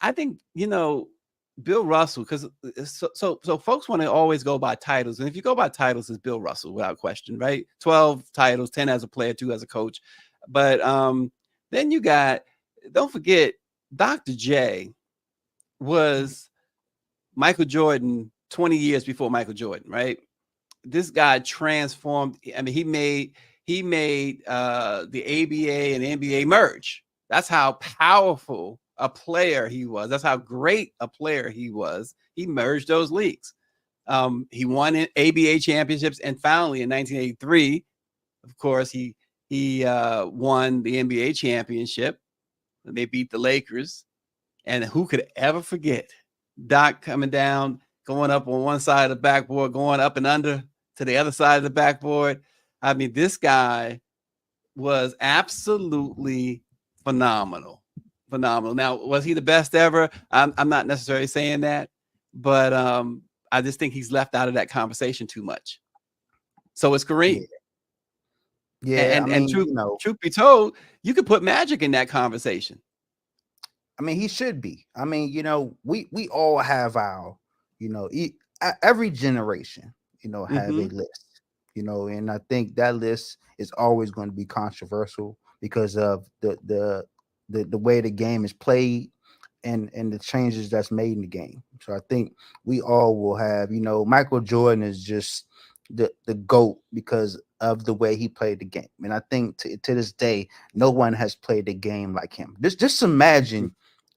S2: I think, Bill Russell, because so folks want to always go by titles, and if you go by titles, it's Bill Russell without question, right? 12 titles, 10 as a player, 2 as a coach. But then you got, don't forget, Dr. J was Michael Jordan 20 years before Michael Jordan, right? This guy transformed. I mean, he made the ABA and NBA merge. That's how powerful a player he was. That's how great a player he was. He merged those leagues. He won ABA championships, and finally in 1983, of course, he won the NBA championship. They beat the Lakers, and who could ever forget Doc coming down, going up on one side of the backboard, going up and under to the other side of the backboard. I mean, this guy was absolutely phenomenal. Now, was he the best ever? I'm not necessarily saying that, but I just think he's left out of that conversation too much. So it's Kareem.
S1: Yeah,
S2: and truth be told, you could put Magic in that conversation.
S1: I mean, he should be. I mean, we all have our, every generation, have a list, and I think that list is always going to be controversial because of the way the game is played and the changes that's made in the game. So I think we all will have, Michael Jordan is just the GOAT because of the way he played the game. And I think to this day, no one has played the game like him. Just imagine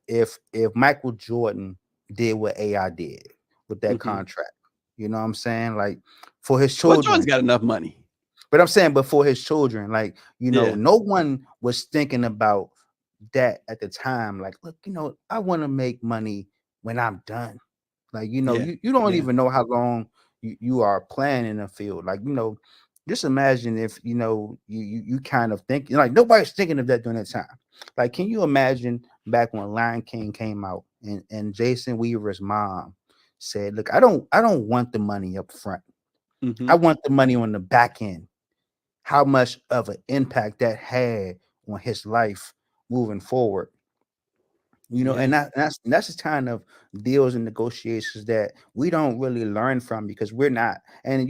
S1: if Michael Jordan did what AI did with that contract. You know what I'm saying? Like, for his children.
S2: Well, Jordan's got enough money.
S1: But I'm saying, but for his children, like, no one was thinking about that at the time. Like, look, I want to make money when I'm done. Like, you don't even know how long you are playing in the field. Like, just imagine if, you kind of think, like, nobody's thinking of that during that time. Like, can you imagine back when Lion King came out and Jason Weaver's mom said, look, I don't want the money up front. I want the money on the back end. How much of an impact that had on his life moving forward. And that's the kind of deals and negotiations that we don't really learn from because we're not. And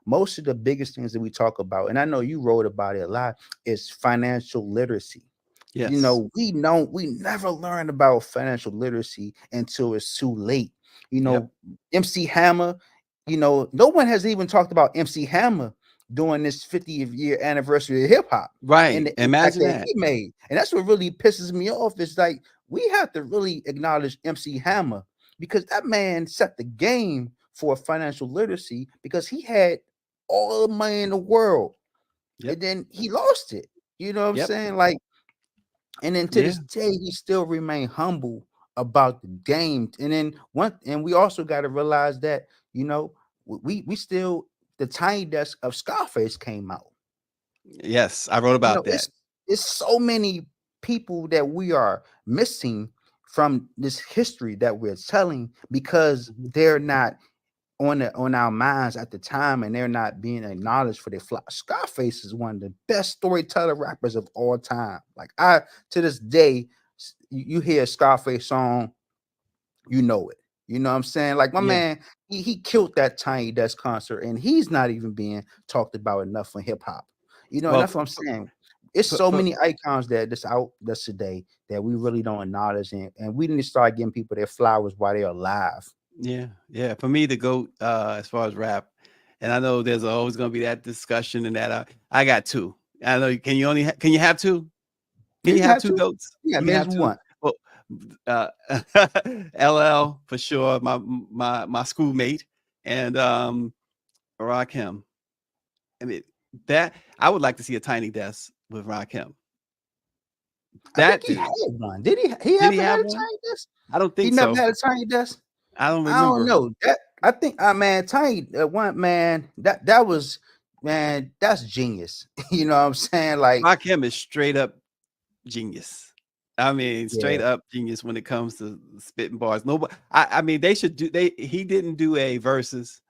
S1: most of the biggest things that we talk about, and I know you wrote about it a lot, is financial literacy.
S2: Yes.
S1: We never learn about financial literacy until it's too late. MC Hammer, no one has even talked about MC Hammer during this 50th year anniversary of hip hop.
S2: Right.
S1: And the
S2: Imagine
S1: that he made. And that's what really pisses me off. It's like, we have to really acknowledge MC Hammer because that man set the game for financial literacy because he had all the money in the world. And then he lost it. You know what I'm saying? Like, and then to this day, he still remain humble about the game. And then we also got to realize that, we still, the Tiny Desk of Scarface came out.
S2: Yes, I wrote about that.
S1: It's so many people that we are missing from this history that we're telling because they're not on our minds at the time and they're not being acknowledged for their flaws. Scarface is one of the best storyteller rappers of all time. Like, to this day, you hear a Scarface song, you know it. You know what I'm saying? Like my man, he killed that Tiny Desk concert, and he's not even being talked about enough in hip hop. You know, and that's what I'm saying. It's so many icons that's out that's today that we really don't acknowledge, and we need to start giving people their flowers while they're alive.
S2: Yeah. For me, the GOAT, as far as rap, and I know there's always going to be that discussion and that I got two. I know. Can you have two? Can you have two GOATs?
S1: Yeah,
S2: you
S1: man, one.
S2: Well, LL for sure, my schoolmate, and Rakim. I mean, that I would like to see a Tiny Desk with Rakim.
S1: That dude had one. Did he? He ever had a Tiny Desk?
S2: I don't think
S1: he
S2: so.
S1: never had a Tiny Desk.
S2: I don't remember.
S1: I don't know. That I think, man, Tiny one man. That was, man. That's genius. You know what I'm saying? Like
S2: Rakim is straight up genius. I mean, straight up genius when it comes to spitting bars. Nobody. I mean, they should do. He didn't do a versus.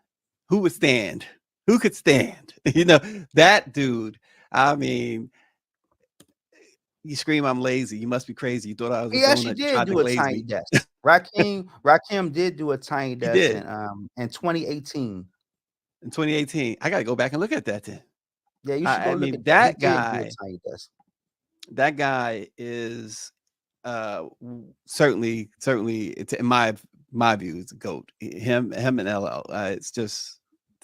S2: Who would stand? Who could stand? You know, that dude. I mean, you scream, "I'm lazy." You must be crazy. You thought I was.
S1: He actually did do a Tiny Desk. Rakim did do a Tiny Desk in 2018.
S2: In 2018, I gotta go back and look at that then.
S1: Yeah, you should go look at
S2: that guy.
S1: Tiny Desk.
S2: That guy is certainly in my view, it's a GOAT. Him and LL. It's just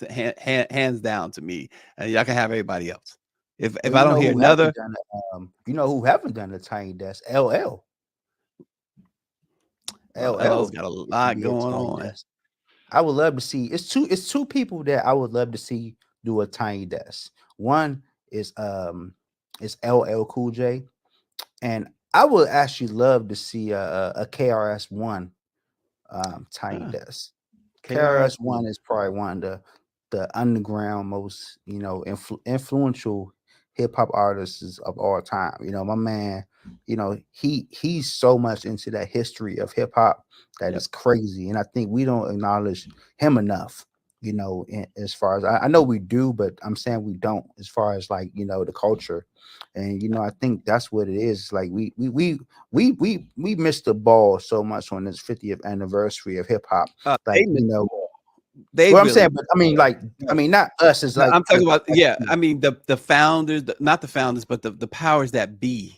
S2: hands down to me. Y'all can have everybody else. If I don't hear another,
S1: you know who haven't done a Tiny Desk? LL.
S2: LL's got a lot going on.
S1: Desk. I would love to see. It's two people that I would love to see do a Tiny Desk. One is LL Cool J, and I would actually love to see a KRS-One Tiny Desk. KRS-One is probably one of the underground most influential hip hop artists of all time. You know, my man, you know, he's so much into that history of hip hop that is crazy, and I think we don't acknowledge him enough. You know, as far as I know we do, but I'm saying we don't, as far as like, you know, the culture. And you know, I think that's what it is. Like we missed the ball so much on this 50th anniversary of hip hop. Like, you know, I'm saying, but I mean, not us. Is like
S2: I'm talking about. I mean, the founders, not the founders, but the powers that be.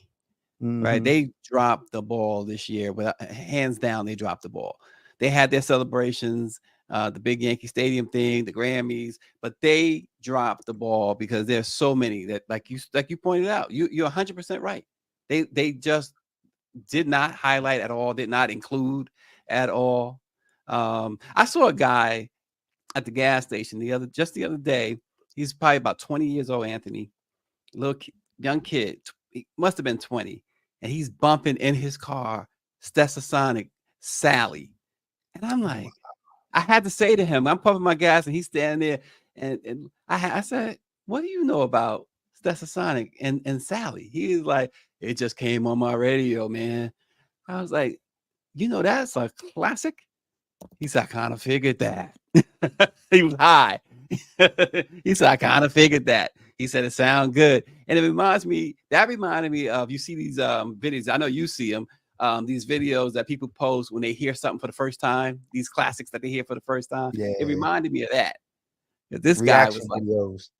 S2: Right, they dropped the ball this year. Hands down, they dropped the ball. They had their celebrations, the big Yankee Stadium thing, the Grammys, but they dropped the ball because there's so many that, like you pointed out, you're 100% right. They just did not highlight at all, did not include at all. I saw a guy at the gas station the other day. He's probably about 20 years old, Anthony, young kid. He must have been 20, and he's bumping in his car Stetsasonic Sally, and I'm like, I had to say to him, I'm pumping my gas, and he's standing there, and I said, "What do you know about Stetsasonic and Sally?" He was like, "It just came on my radio, man." I was like, "You know, that's a classic." He said, "I kind of figured that." He was high. He said, "I kind of figured that." He said, "It sounds good." And it reminded me of, you see these videos, I know you see them, these videos that people post when they hear something for the first time, these classics that they hear for the first time.
S1: Yeah.
S2: It reminded me of that. This
S1: reaction
S2: guy was like,
S1: videos.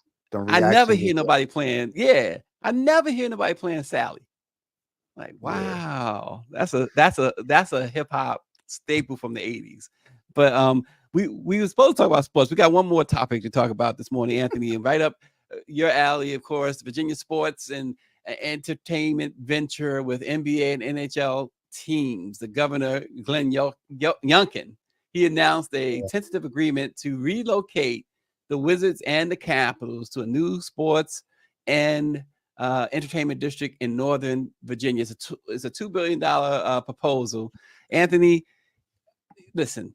S2: I never hear nobody playing. Yeah, I never hear nobody playing Sally. Like, wow, that's a hip hop staple from the 80s. But we were supposed to talk about sports. We got one more topic to talk about this morning, Anthony, and right up your alley, of course, Virginia sports and entertainment venture with NBA and NHL teams. The governor, Glenn Youngkin, he announced a tentative agreement to relocate the Wizards and the Capitals to a new sports and entertainment district in Northern Virginia. It's a $2 billion proposal. Anthony, listen,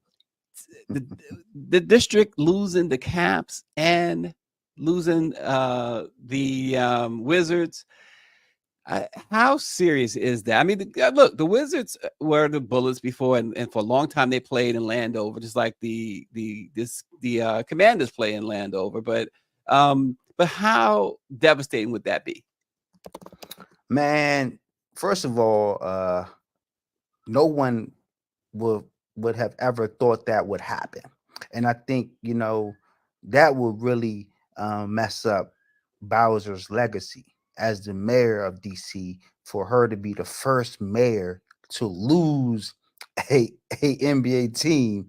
S2: the district losing the Caps and losing the Wizards. How serious is that? I mean, look, the Wizards were the Bullets before, and for a long time they played in Landover, just like the Commanders play in Landover. But how devastating would that be?
S1: Man, first of all, no one will would have ever thought that would happen. And I think, that would really mess up Bowser's legacy as the mayor of DC, for her to be the first mayor to lose a NBA team,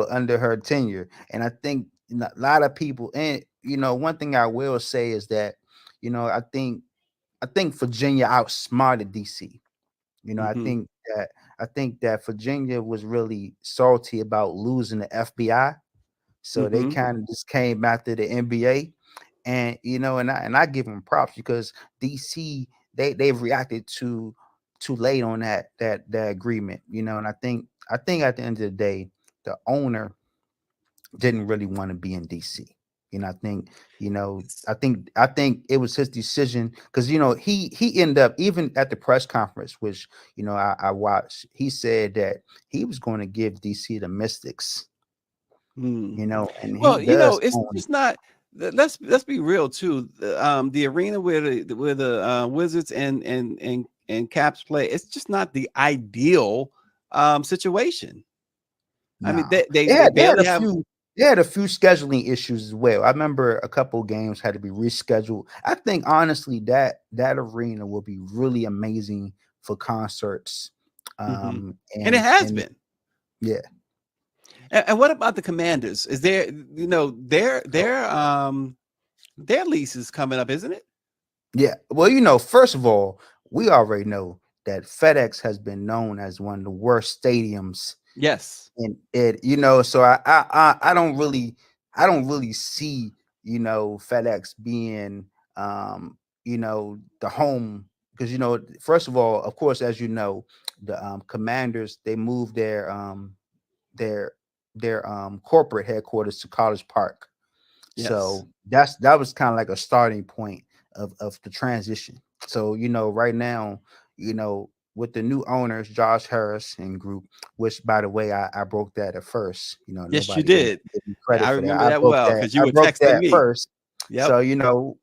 S1: under her tenure. And I think a lot of people, and one thing I will say is that, I think Virginia outsmarted DC.
S2: Mm-hmm.
S1: I think that Virginia was really salty about losing the FBI, so they
S2: Mm-hmm.
S1: kind of just came after the NBA, and I give them props because DC, they've reacted too late on that agreement, and I think at the end of the day, the owner didn't really want to be in DC. I think, I think it was his decision because he ended up, even at the press conference, which I watched. He said that he was going to give DC the Mystics,
S2: Mm.
S1: and he
S2: Well,
S1: does
S2: it's
S1: own it.
S2: it's not. Let's be real too. The arena where the Wizards and Caps play, it's just not the ideal situation. I mean,
S1: No,
S2: they
S1: they had
S2: barely have.
S1: a few scheduling issues as well. I remember a couple games had to be rescheduled. I think honestly that arena will be really amazing for concerts.
S2: Mhm.
S1: Um,
S2: And it
S1: and
S2: has
S1: and
S2: been.
S1: yeah,
S2: And what about the Commanders? Is there, their lease is coming up, isn't it?
S1: yeah. Well, first of all, we already know that FedEx has been known as one of the worst stadiums.
S2: Yes.
S1: And so I don't really see FedEx being the home, because first of all, of course, as the Commanders, they moved their corporate headquarters to College Park.
S2: Yes.
S1: So that was kind of like a starting point of the transition. So right now, with the new owners, Josh Harris and group, which by the way, I broke that at first.
S2: Yes, you
S1: Nobody
S2: did.
S1: give me credit
S2: I
S1: for that.
S2: remember that well because you
S1: I
S2: were
S1: broke
S2: texting
S1: that
S2: me.
S1: first.
S2: Yep.
S1: So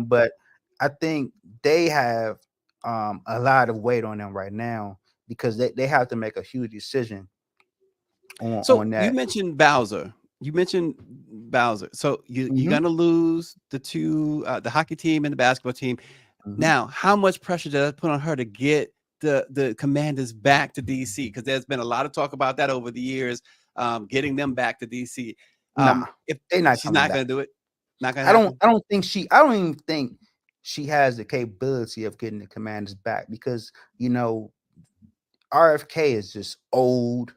S1: but I think they have a lot of weight on them right now because they have to make a huge decision
S2: So
S1: on
S2: you
S1: that.
S2: mentioned Bowser. You mentioned Bowser. So you're
S1: Hmm.
S2: gonna lose the two, the hockey team and the basketball team.
S1: Hmm.
S2: Now, how much pressure does that put on her to get the Commanders back to DC? Because there's been a lot of talk about that over the years, getting them back to DC.
S1: Nah,
S2: If
S1: they're not
S2: she's
S1: coming
S2: not
S1: back.
S2: going to do it, not going to
S1: I don't
S2: happen.
S1: I don't think she I don't even think she has the capability of getting the Commanders back because RFK is just old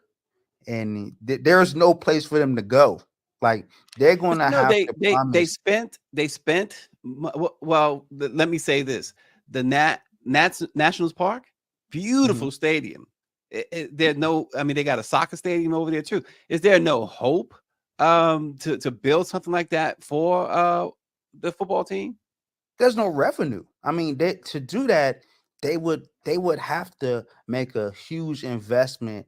S1: and there's no place for them to go. Like they're
S2: But
S1: going to have to
S2: they
S1: promise.
S2: spent. Well, let me say this: the Nationals Park,
S1: Mhm.
S2: beautiful stadium. There's no, I mean, they got a soccer stadium over there too. Is there no hope to build something like that for the football team?
S1: There's no revenue. I mean, to do that, they would have to make a huge investment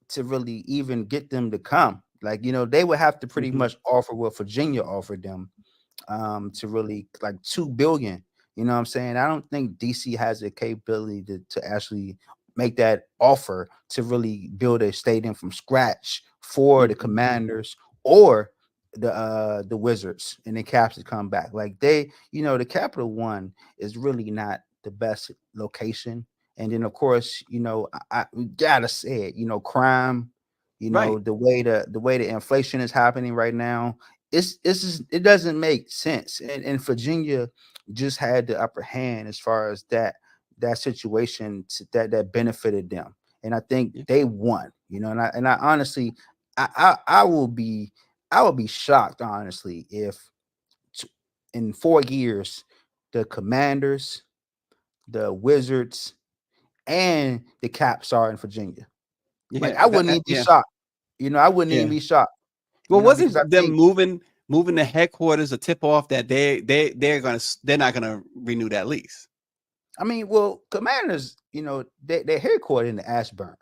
S1: to really even get them to come. Like, they would have to pretty
S2: Hmm.
S1: much offer what Virginia offered them, to really like 2 billion. You know what I'm saying? I don't think DC has the capability to actually make that offer to really build a stadium from scratch for the
S2: Hmm.
S1: Commanders or the Wizards and the Caps to come back. Like the Capital One is really not the best location. And then of course, we gotta say it, crime,
S2: Right.
S1: the way the inflation is happening right now, it doesn't make sense. And Virginia just had the upper hand as far as that situation that benefited them. And I think
S2: Yeah.
S1: they won, and I honestly, I will be shocked, honestly, if in 4 years the Commanders, the Wizards, and the Caps are in Virginia. Like
S2: Yeah.
S1: I wouldn't even be
S2: Yeah.
S1: shocked. I wouldn't even
S2: Yeah.
S1: be shocked.
S2: Well,
S1: Because I
S2: wasn't them
S1: think,
S2: moving the headquarters a tip off that they're not gonna renew that lease?
S1: I mean, well, Commanders, they're headquartered in Ashburn.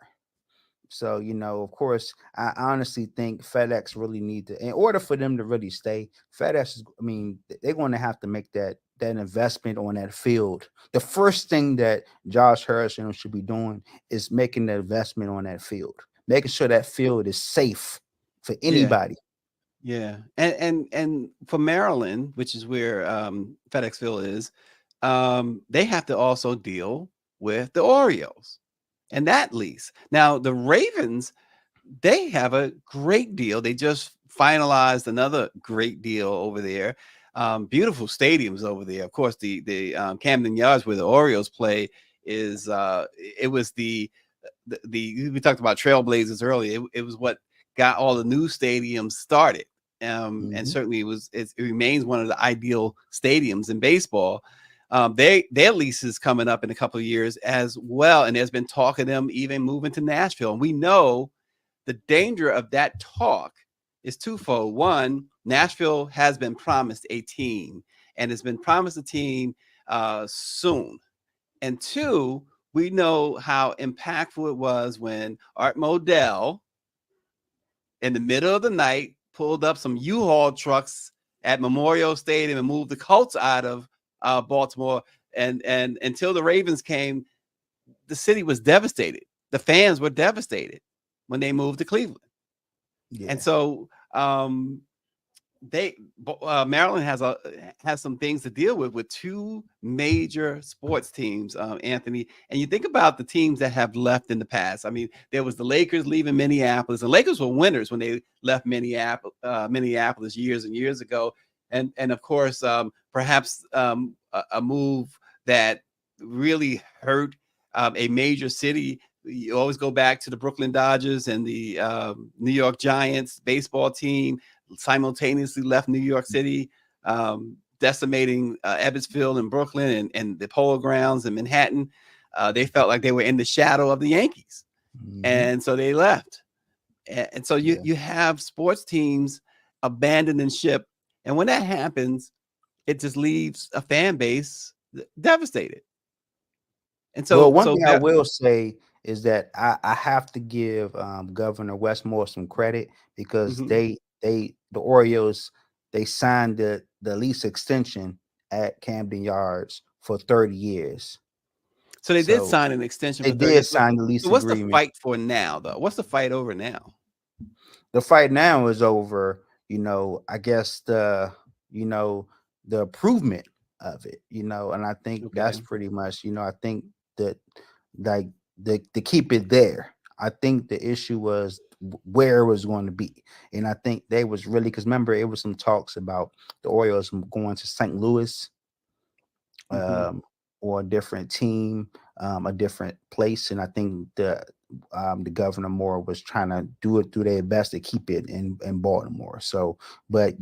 S1: So, of course, I honestly think FedEx really need to, in order for them to really stay, I mean, they're going to have to make that investment on that field. The first thing that Josh Harrison should be doing is making the investment on that field making sure that field is safe for
S2: Yeah.
S1: anybody.
S2: Yeah. And for Maryland, which is where FedEx Field is, they have to also deal with the Orioles and that lease. Now, the Ravens, they have a great deal. They just finalized another great deal over there. Beautiful stadiums over there. Of course, the Camden Yards where the Orioles play is it was the we talked about Trailblazers earlier. It was what got all the new stadiums started. And certainly it remains one of the ideal stadiums in baseball. Their lease is coming up in a couple of years as well, and there's been talk of them even moving to Nashville. And we know the danger of that talk is twofold. One, Nashville has been promised a team, and it's been promised a team soon. And two, we know how impactful it was when Art Modell, in the middle of the night, pulled up some U-Haul trucks at Memorial Stadium and moved the Colts out of Baltimore. And until the Ravens came, the city was devastated. The fans were devastated when they moved to Cleveland. Yeah. And so Maryland has some things to deal with two major sports teams, Anthony. And you think about the teams that have left in the past. I mean, there was the Lakers leaving Minneapolis, and Lakers were winners when they left Minneapolis years and years ago. And of course, perhaps a move that really hurt a major city. You always go back to the Brooklyn Dodgers and the New York Giants baseball team simultaneously left New York City, decimating Ebbets Field in Brooklyn and the Polo Grounds in Manhattan. They felt like they were in the shadow of the Yankees. And so they left. And so you have sports teams abandoning ship. And when that happens, it just leaves a fan base devastated. And so,
S1: well, one thing I will say is that I have to give Governor Westmore some credit because the Orioles, they signed the lease extension at Camden Yards for 30 years.
S2: So they did sign an extension.
S1: They did sign the lease agreement.
S2: What's the fight for now, though? What's the fight over now?
S1: The fight now is over, I guess the improvement of it, and I think that's pretty much, I think that like to keep it there. I think the issue was where it was going to be. And I think they was really, because remember, it was some talks about the Orioles going to St. Louis or a different team, a different place. And I think the Governor Moore was trying to do their best to keep it in Baltimore. So, but,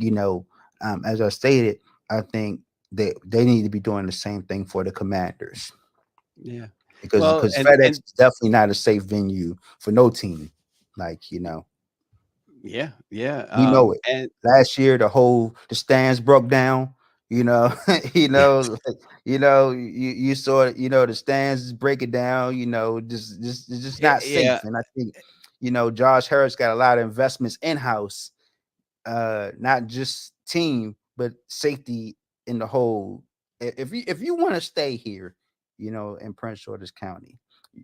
S1: as I stated, I think they need to be doing the same thing for the Commanders.
S2: Yeah.
S1: Because FedEx is definitely not a safe venue for no team.
S2: Yeah.
S1: We know it. And last year, the stands broke down. You saw, the stands breaking down. Just not safe. And I think, Josh Harris got a lot of investments in house, not just team, but safety in the whole. If you want to stay here, in Prince George's County,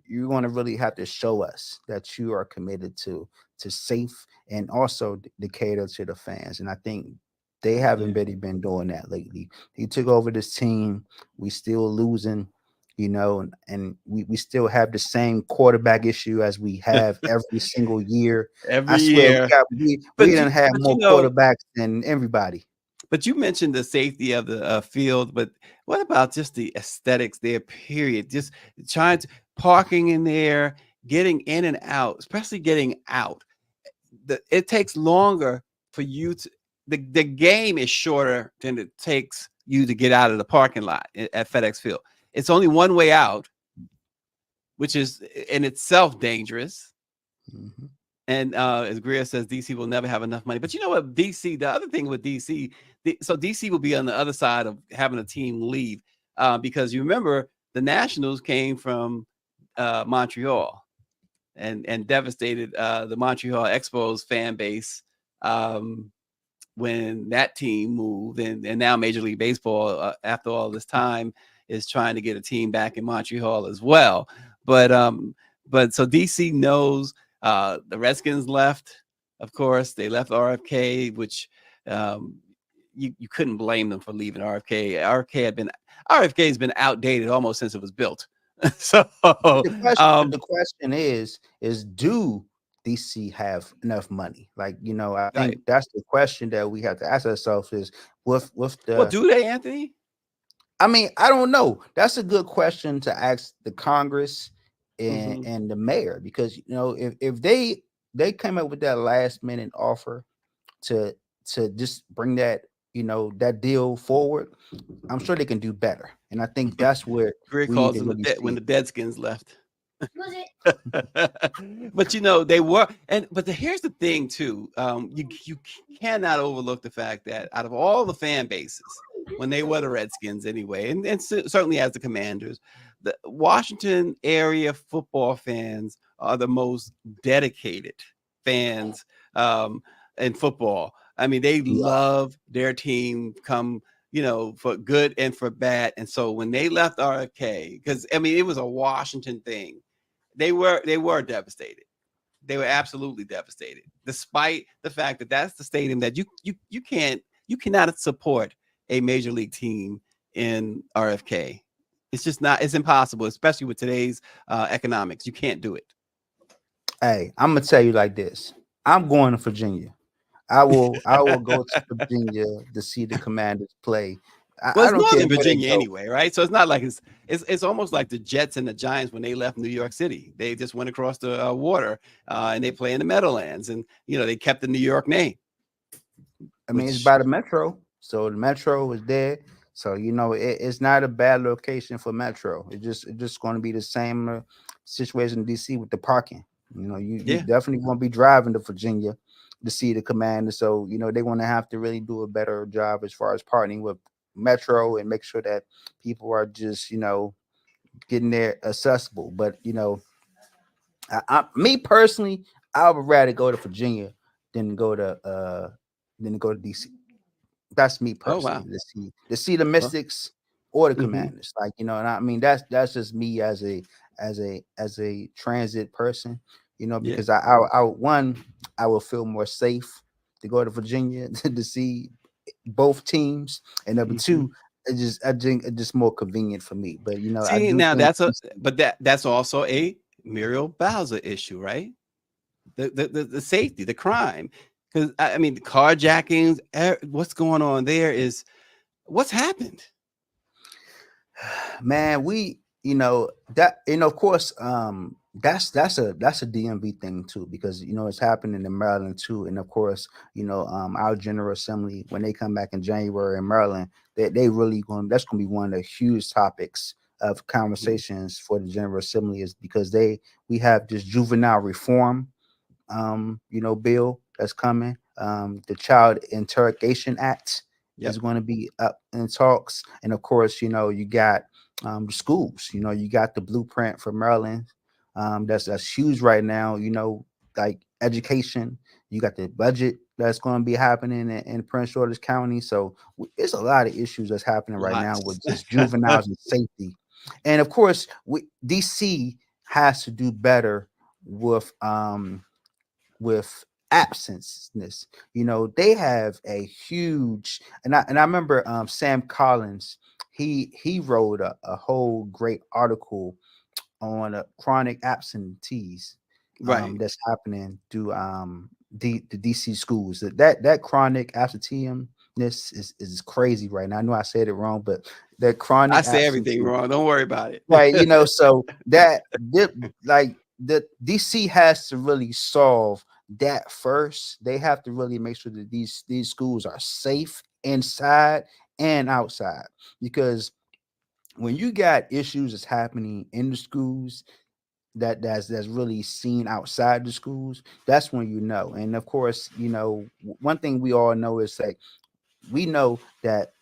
S1: you're going to really have to show us that you are committed to safe and also to cater to the fans. And I think they haven't really been doing that lately. He took over this team. We still losing, and we still have the same quarterback issue as we have every single year.
S2: Every year.
S1: We didn't have more quarterbacks than everybody.
S2: But you mentioned the safety of the field, but what about just the aesthetics there, period? Just trying to parking in there, getting in and out, especially getting out. It takes longer for you to, the game is shorter than it takes you to get out of the parking lot at FedEx Field. It's only one way out, which is in itself dangerous. And as Greer says, DC will never have enough money. But you know what, DC, the other thing with DC, so DC will be on the other side of having a team leave because you remember the Nationals came from Montreal and devastated the Montreal Expos fan base when that team moved. And now Major League Baseball, after all this time, is trying to get a team back in Montreal as well. But so DC knows The Redskins left, of course. They left RFK, which you couldn't blame them for leaving RFK. RFK has been outdated almost since it was built. So
S1: The question is do DC have enough money? Like, I think that's the question that we have to ask ourselves is with the.
S2: Well, do they, Anthony?
S1: I mean, I don't know. That's a good question to ask the Congress and the mayor, because if they came up with that last minute offer to just bring that that deal forward, I'm sure they can do better. And I think that's where
S2: Greer
S1: we
S2: calls
S1: need to
S2: them
S1: really
S2: when
S1: see.
S2: the Deadskins left. But they were, here's the thing too. You cannot overlook the fact that out of all the fan bases, when they were the Redskins anyway, and certainly as the Commanders, the Washington area football fans are the most dedicated fans in football. I mean, they love their team come, for good and for bad. And so when they left RFK, because I mean, it was a Washington thing, they were devastated. They were absolutely devastated, despite the fact that that's the stadium that you cannot support a major league team in RFK. It's just not. It's impossible, especially with today's economics. You can't do it.
S1: Hey, I'm gonna tell you like this. I'm going to Virginia. I will go to Virginia to see the Commanders play.
S2: Well,
S1: I
S2: it's
S1: don't care
S2: Northern
S1: where they
S2: Virginia
S1: go.
S2: anyway, right? So it's not like it's almost like the Jets and the Giants when they left New York City. They just went across the water and they play in the Meadowlands, and they kept the New York name.
S1: I mean, it's by the Metro, so the Metro is there. So it's not a bad location for Metro. It's just going to be the same situation in DC with the parking. You definitely won't be driving to Virginia to see the Commanders. So they want to have to really do a better job as far as partnering with Metro and make sure that people are just getting there accessible. But me personally, I would rather go to Virginia than go to DC. That's me personally.
S2: Oh, wow.
S1: To see the Mystics or the Commanders, and I mean that's just me as a transit person, because I will feel more safe to go to Virginia to see both teams, and number two, I think it's just more convenient for me. But I
S2: See,
S1: do
S2: now
S1: think
S2: that's also a Muriel Bowser issue, right? The safety, the crime, because I mean the carjackings. What's going on there is what's happened.
S1: Man, that of course that's a DMV thing too, because it's happening in Maryland too. And of course our General Assembly, when they come back in January in Maryland, they really that's going to be one of the huge topics of conversations for the General Assembly, is because we have this juvenile reform bill that's coming. The Child Interrogation Act is going to be up in talks. And of course, you got the schools, you got the blueprint for Maryland. That's huge right now, like education. You got the budget that's going to be happening in Prince George's County. So it's a lot of issues that's happening right now with just juveniles and safety. And of course, DC has to do better with absenceness. They have a huge, and I remember Sam Collins, he wrote a whole great article on chronic absentees that's happening through the DC schools. That chronic absenteeism is crazy right now. I know I said it wrong, but that chronic
S2: I say everything wrong. Don't worry about it.
S1: Right, so the DC has to really solve that first. They have to really make sure that these schools are safe inside and outside, because when you got issues that's happening in the schools that's really seen outside the schools, that's when And of course, one thing we all know is like, we know that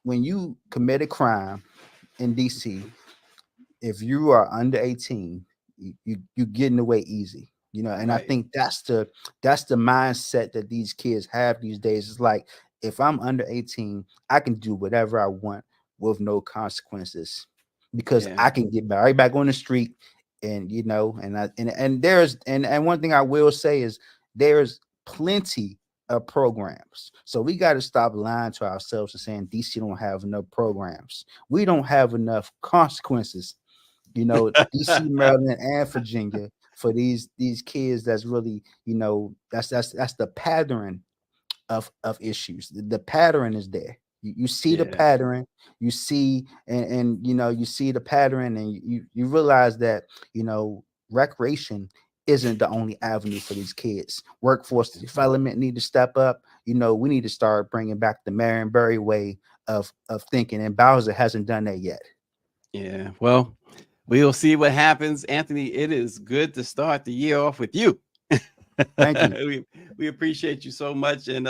S1: when you commit a crime in DC, if you are under 18, you getting away easy, and I think that's the mindset that these kids have these days. It's like, if I'm under 18, I can do whatever I want with no consequences, because I can get right back on the street and you know, and there's and one thing I will say is there's plenty of programs. So we got to stop lying to ourselves and saying DC don't have enough programs. We don't have enough consequences, you know, DC, Maryland, and Virginia for these kids. That's really, you know, that's the pattern of issues. The pattern is there. You see the pattern, you see, and you know, you see the pattern, and you realize that, you know, recreation isn't the only avenue for these kids. Workforce development need to step up. You know, we need to start bringing back the Marion Barry way of thinking, and Bowser hasn't done that yet.
S2: Yeah, well, we'll see what happens. Anthony, it is good to start the year off with you.
S1: Thank you.
S2: we appreciate you so much, and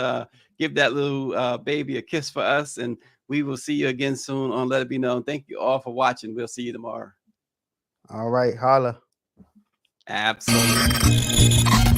S2: give that little baby a kiss for us, and we will see you again soon on Let It Be Known. Thank you all for watching. We'll see you tomorrow.
S1: All right, holla.
S2: Absolutely.